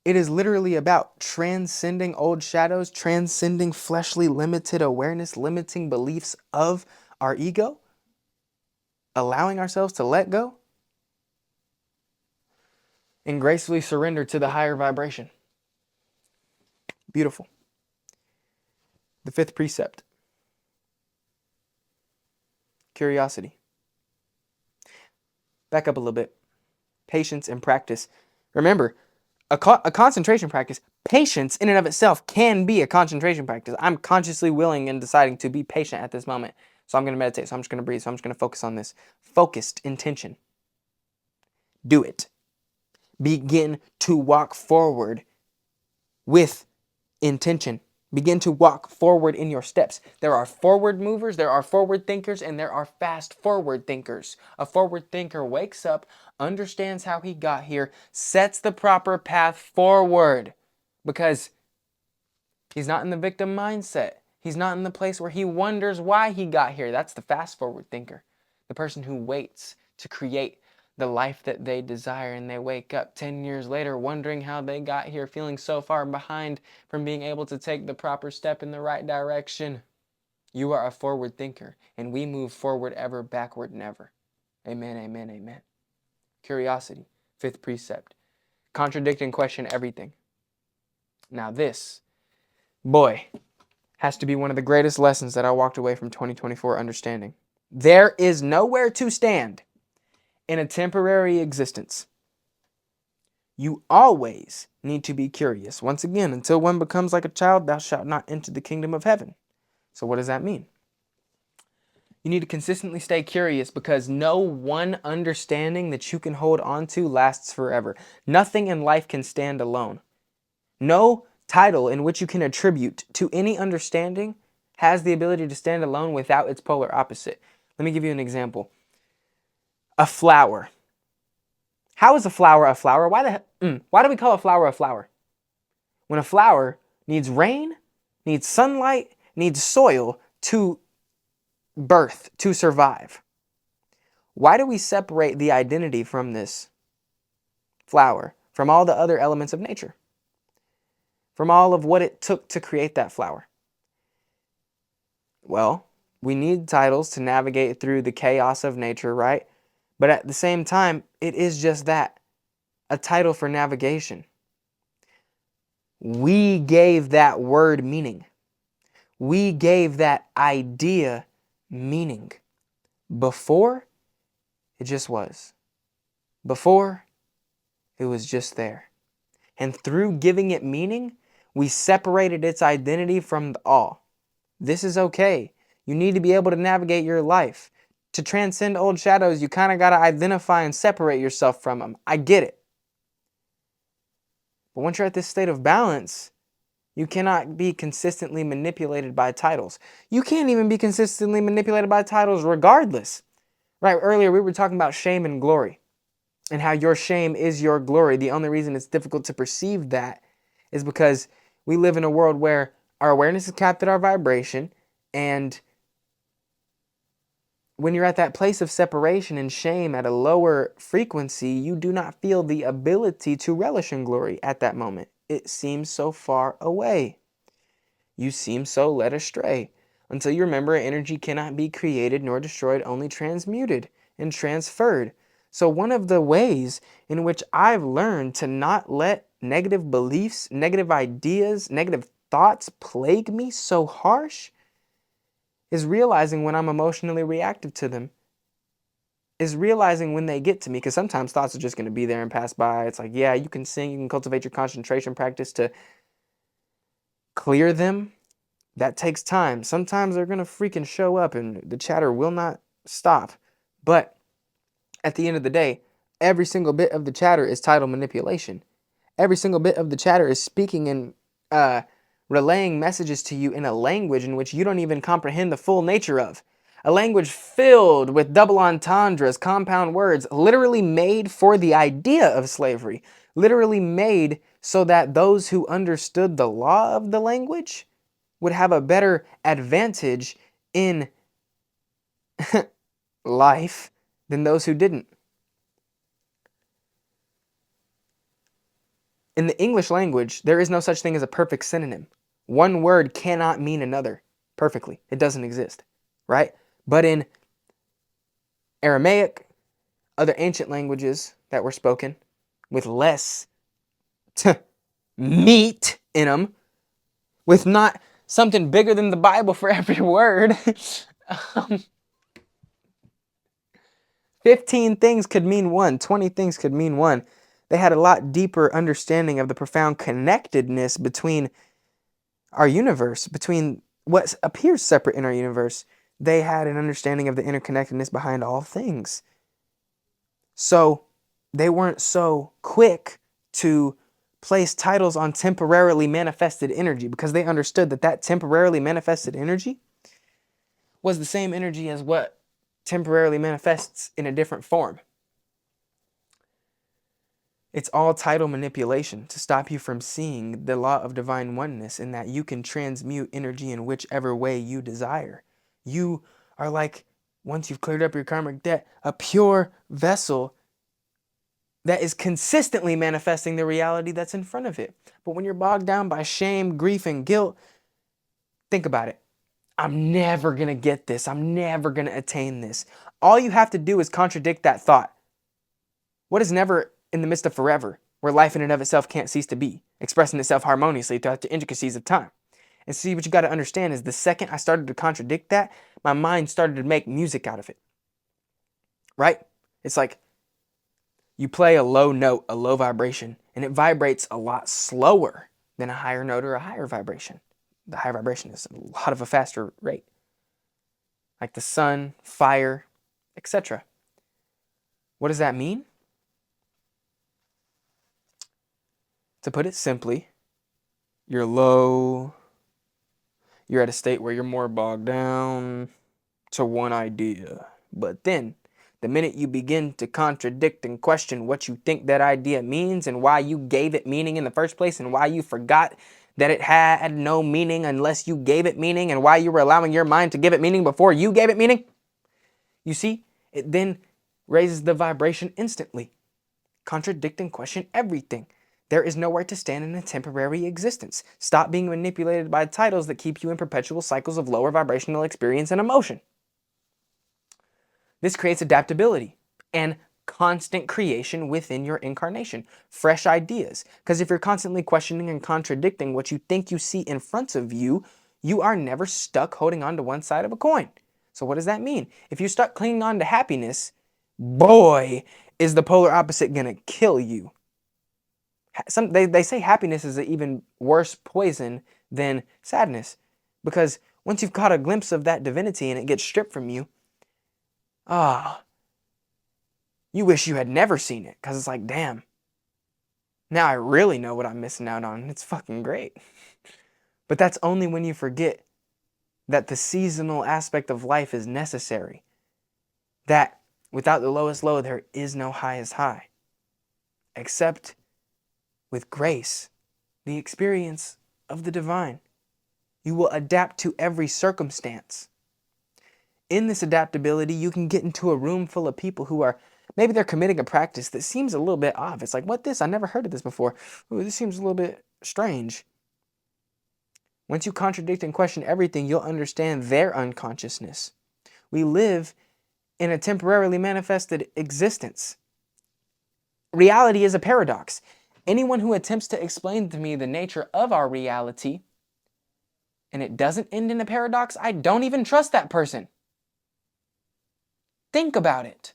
it is literally about transcending old shadows, transcending fleshly limited awareness, limiting beliefs of our ego, allowing ourselves to let go and gracefully surrender to the higher vibration. Beautiful. The fifth precept. Curiosity. Back up a little bit. Patience and practice. Remember, a concentration practice, patience in and of itself can be a concentration practice. I'm consciously willing and deciding to be patient at this moment. So I'm going to meditate. So I'm just going to breathe. So I'm just going to focus on this. Focused intention. Do it. Begin to walk forward with intention. Begin to walk forward in your steps. There are forward movers, there are forward thinkers, and there are fast forward thinkers. A forward thinker wakes up, understands how he got here, sets the proper path forward, because he's not in the victim mindset. He's not in the place where he wonders why he got here. That's the fast forward thinker. The person who waits to create the life that they desire, and they wake up 10 years later wondering how they got here, feeling so far behind from being able to take the proper step in the right direction. You are a forward thinker, and we move forward ever, backward never. Amen, amen, amen. Curiosity, fifth precept. Contradict and question everything. Now this, boy, has to be one of the greatest lessons that I walked away from 2024 understanding. There is nowhere to stand in a temporary existence. You always need to be curious. Once again, until one becomes like a child, thou shalt not enter the kingdom of heaven. So what does that mean? You need to consistently stay curious, because no one understanding that you can hold on to lasts forever. Nothing in life can stand alone. No title in which you can attribute to any understanding has the ability to stand alone without its polar opposite. Let me give you an example. A flower. How is a flower a flower? Why do we call a flower a flower? When a flower needs rain, needs sunlight, needs soil to birth, to survive. Why do we separate the identity from this flower, from all the other elements of nature, from all of what it took to create that flower? Well, we need titles to navigate through the chaos of nature, right? But at the same time, it is just that, a title for navigation. We gave that word meaning. We gave that idea meaning. Before, it just was. Before, it was just there. And through giving it meaning, we separated its identity from the all. This is okay. You need to be able to navigate your life. To transcend old shadows, you kind of got to identify and separate yourself from them. I get it. But once you're at this state of balance, you cannot be consistently manipulated by titles. You can't even be consistently manipulated by titles regardless. Right, earlier we were talking about shame and glory, and how your shame is your glory. The only reason it's difficult to perceive that is because we live in a world where our awareness is capped at our vibration, and when you're at that place of separation and shame at a lower frequency, you do not feel the ability to relish in glory at that moment. It seems so far away. You seem so led astray until you remember energy cannot be created nor destroyed, only transmuted and transferred. So one of the ways in which I've learned to not let negative beliefs, negative ideas, negative thoughts plague me so harsh is realizing when I'm emotionally reactive to them, is realizing when they get to me, because sometimes thoughts are just going to be there and pass by. It's like, yeah, you can sing, you can cultivate your concentration practice to clear them. That takes time. Sometimes they're going to freaking show up and the chatter will not stop. But at the end of the day, every single bit of the chatter is title manipulation. Every single bit of the chatter is speaking and relaying messages to you in a language in which you don't even comprehend the full nature of. A language filled with double entendres, compound words, literally made for the idea of slavery, literally made so that those who understood the law of the language would have a better advantage in life than those who didn't. In the English language, there is no such thing as a perfect synonym. One word cannot mean another perfectly. It doesn't exist, right? But in Aramaic, other ancient languages that were spoken with less meat in them, with not something bigger than the Bible for every word, um, 15 things could mean one, 20 things could mean one. They had a lot deeper understanding of the profound connectedness between our universe, between what appears separate in our universe. They had an understanding of the interconnectedness behind all things. So they weren't so quick to place titles on temporarily manifested energy, because they understood that that temporarily manifested energy was the same energy as what temporarily manifests in a different form. It's all title manipulation to stop you from seeing the law of divine oneness, in that you can transmute energy in whichever way you desire. You are like, once you've cleared up your karmic debt, a pure vessel that is consistently manifesting the reality that's in front of it. But when you're bogged down by shame, grief, and guilt, think about it. I'm never going to get this. I'm never going to attain this. All you have to do is contradict that thought. What is never in the midst of forever, where life in and of itself can't cease to be, expressing itself harmoniously throughout the intricacies of time? And see, what you got to understand is the second I started to contradict that, my mind started to make music out of it. Right? It's like you play a low note, a low vibration, and it vibrates a lot slower than a higher note or a higher vibration. The higher vibration is a lot of a faster rate. Like the sun, fire, etc. What does that mean? To put it simply, you're low, you're at a state where you're more bogged down to one idea. But then, the minute you begin to contradict and question what you think that idea means and why you gave it meaning in the first place, and why you forgot that it had no meaning unless you gave it meaning, and why you were allowing your mind to give it meaning before you gave it meaning, you see, it then raises the vibration instantly. Contradict and question everything. There is nowhere to stand in a temporary existence. Stop being manipulated by titles that keep you in perpetual cycles of lower vibrational experience and emotion. This creates adaptability and constant creation within your incarnation. Fresh ideas. Because if you're constantly questioning and contradicting what you think you see in front of you, you are never stuck holding on to one side of a coin. So what does that mean? If you're stuck clinging on to happiness, boy, is the polar opposite going to kill you. They say happiness is an even worse poison than sadness, because once you've caught a glimpse of that divinity and it gets stripped from you, you wish you had never seen it, because it's like, damn, now I really know what I'm missing out on. It's fucking great. But that's only when you forget that the seasonal aspect of life is necessary, that without the lowest low, there is no highest high, except with grace, the experience of the divine. You will adapt to every circumstance. In this adaptability, you can get into a room full of people who are, maybe they're committing a practice that seems a little bit off. It's like, what this? I never heard of this before. Ooh, this seems a little bit strange. Once you contradict and question everything, you'll understand their unconsciousness. We live in a temporarily manifested existence. Reality is a paradox. Anyone who attempts to explain to me the nature of our reality and it doesn't end in a paradox, I don't even trust that person. Think about it.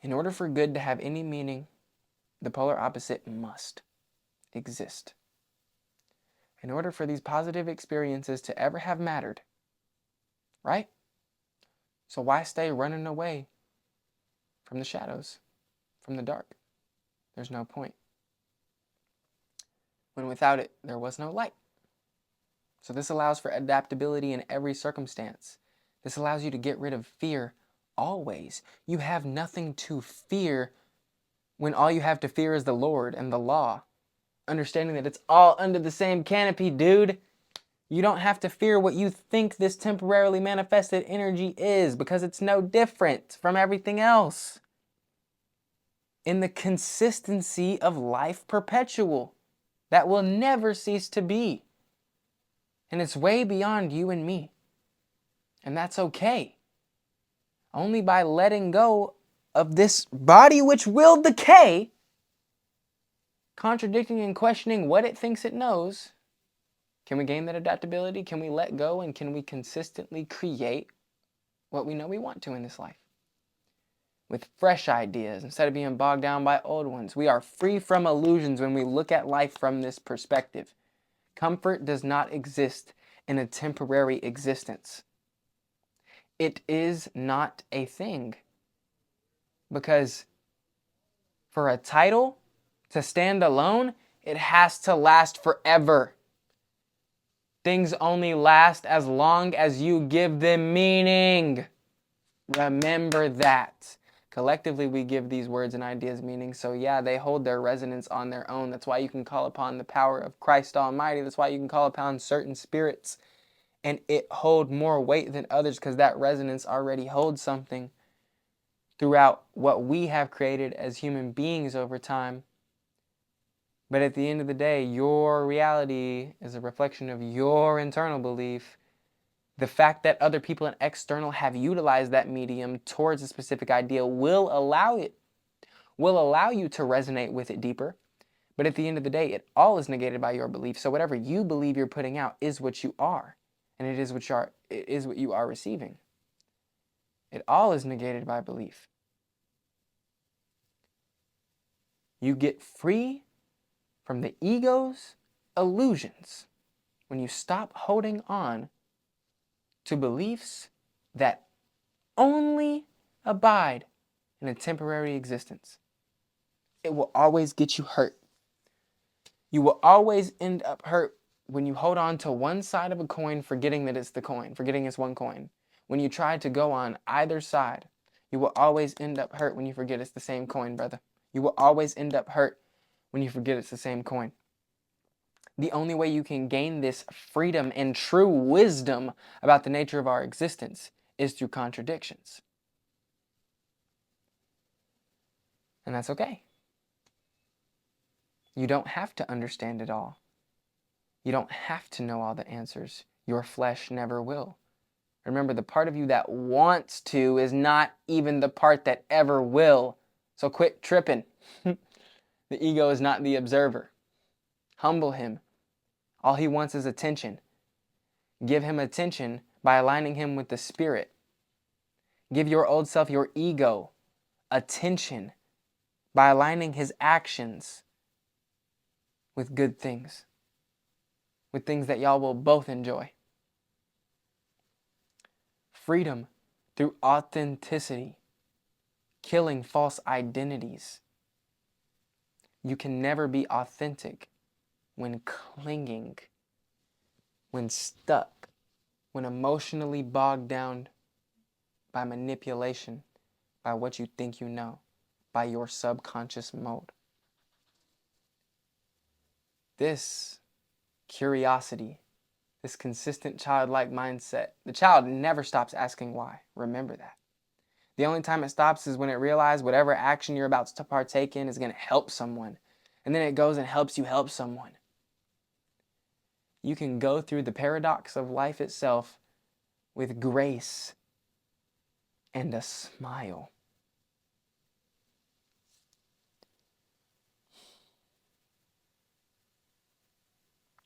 In order for good to have any meaning, the polar opposite must exist. In order for these positive experiences to ever have mattered, right? So why stay running away from the shadows, from the dark? There's no point. When without it, there was no light. So this allows for adaptability in every circumstance. This allows you to get rid of fear always. You have nothing to fear when all you have to fear is the Lord and the law. Understanding that it's all under the same canopy, dude. You don't have to fear what you think this temporarily manifested energy is, because it's no different from everything else. In the consistency of life perpetual, that will never cease to be. And it's way beyond you and me. And that's okay. Only by letting go of this body which will decay, contradicting and questioning what it thinks it knows, can we gain that adaptability? Can we let go, and can we consistently create what we know we want to in this life? With fresh ideas instead of being bogged down by old ones. We are free from illusions when we look at life from this perspective. Comfort does not exist in a temporary existence. It is not a thing. Because for a title to stand alone, it has to last forever. Things only last as long as you give them meaning. Remember that. Collectively, we give these words and ideas meaning. So yeah, they hold their resonance on their own. That's why you can call upon the power of Christ Almighty. That's why you can call upon certain spirits and it hold more weight than others, because that resonance already holds something throughout what we have created as human beings over time. But at the end of the day, your reality is a reflection of your internal belief. The fact that other people and external have utilized that medium towards a specific idea will allow you to resonate with it deeper. But at the end of the day, it all is negated by your belief. So whatever you believe you're putting out is what you are, and it is what you are receiving. It all is negated by belief. You get free from the ego's illusions when you stop holding on to beliefs that only abide in a temporary existence. It will always get you hurt. You will always end up hurt when you hold on to one side of a coin, forgetting that it's the coin, forgetting it's one coin. When you try to go on either side, you will always end up hurt when you forget it's the same coin, brother. You will always end up hurt when you forget it's the same coin. The only way you can gain this freedom and true wisdom about the nature of our existence is through contradictions. And that's okay. You don't have to understand it all. You don't have to know all the answers. Your flesh never will. Remember, the part of you that wants to is not even the part that ever will. So quit tripping. The ego is not the observer. Humble him. All he wants is attention. Give him attention by aligning him with the spirit. Give your old self, your ego, attention by aligning his actions with good things, with things that y'all will both enjoy. Freedom through authenticity, killing false identities. You can never be authentic when clinging, when stuck, when emotionally bogged down by manipulation, by what you think you know, by your subconscious mode. This curiosity, this consistent childlike mindset. The child never stops asking why. Remember that. The only time it stops is when it realizes whatever action you're about to partake in is going to help someone. And then it goes and helps you help someone. You can go through the paradox of life itself with grace and a smile.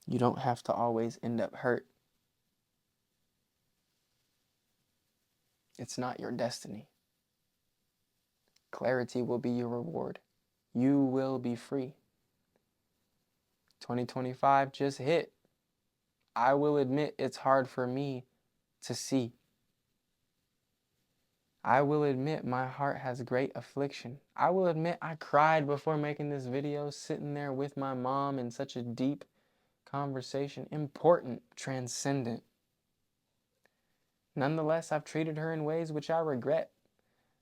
You don't have to always end up hurt. It's not your destiny. Clarity will be your reward. You will be free. 2025 just hit. I will admit it's hard for me to see. I will admit my heart has great affliction. I will admit I cried before making this video, sitting there with my mom in such a deep conversation, important, transcendent. Nonetheless, I've treated her in ways which I regret.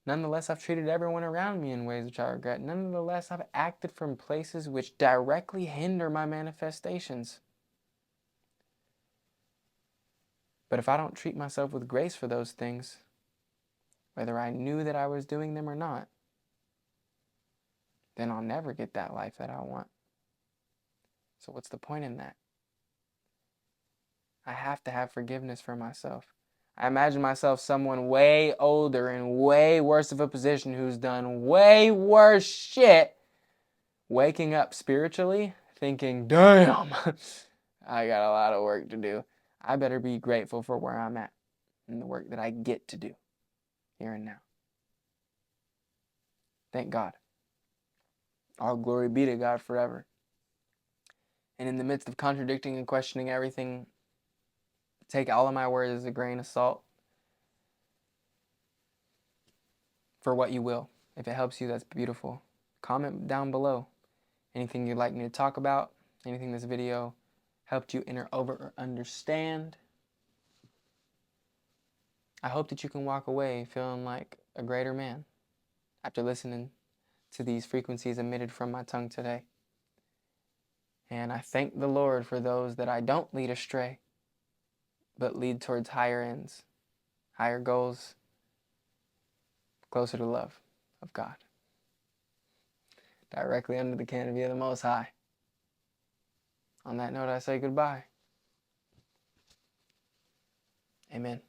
Nonetheless, I've treated everyone around me in ways which I regret. Nonetheless, I've acted from places which directly hinder my manifestations. But if I don't treat myself with grace for those things, whether I knew that I was doing them or not, then I'll never get that life that I want. So what's the point in that? I have to have forgiveness for myself. I imagine myself someone way older and way worse of a position who's done way worse shit, waking up spiritually thinking, damn, I got a lot of work to do. I better be grateful for where I'm at and the work that I get to do here and now. Thank God. All glory be to God forever. And in the midst of contradicting and questioning everything, take all of my words as a grain of salt. For what you will. If it helps you, that's beautiful. Comment down below. Anything you'd like me to talk about, anything this video helped you enter over or understand. I hope that you can walk away feeling like a greater man after listening to these frequencies emitted from my tongue today. And I thank the Lord for those that I don't lead astray, but lead towards higher ends, higher goals, closer to love of God. Directly under the canopy of the Most High. On that note, I say goodbye. Amen.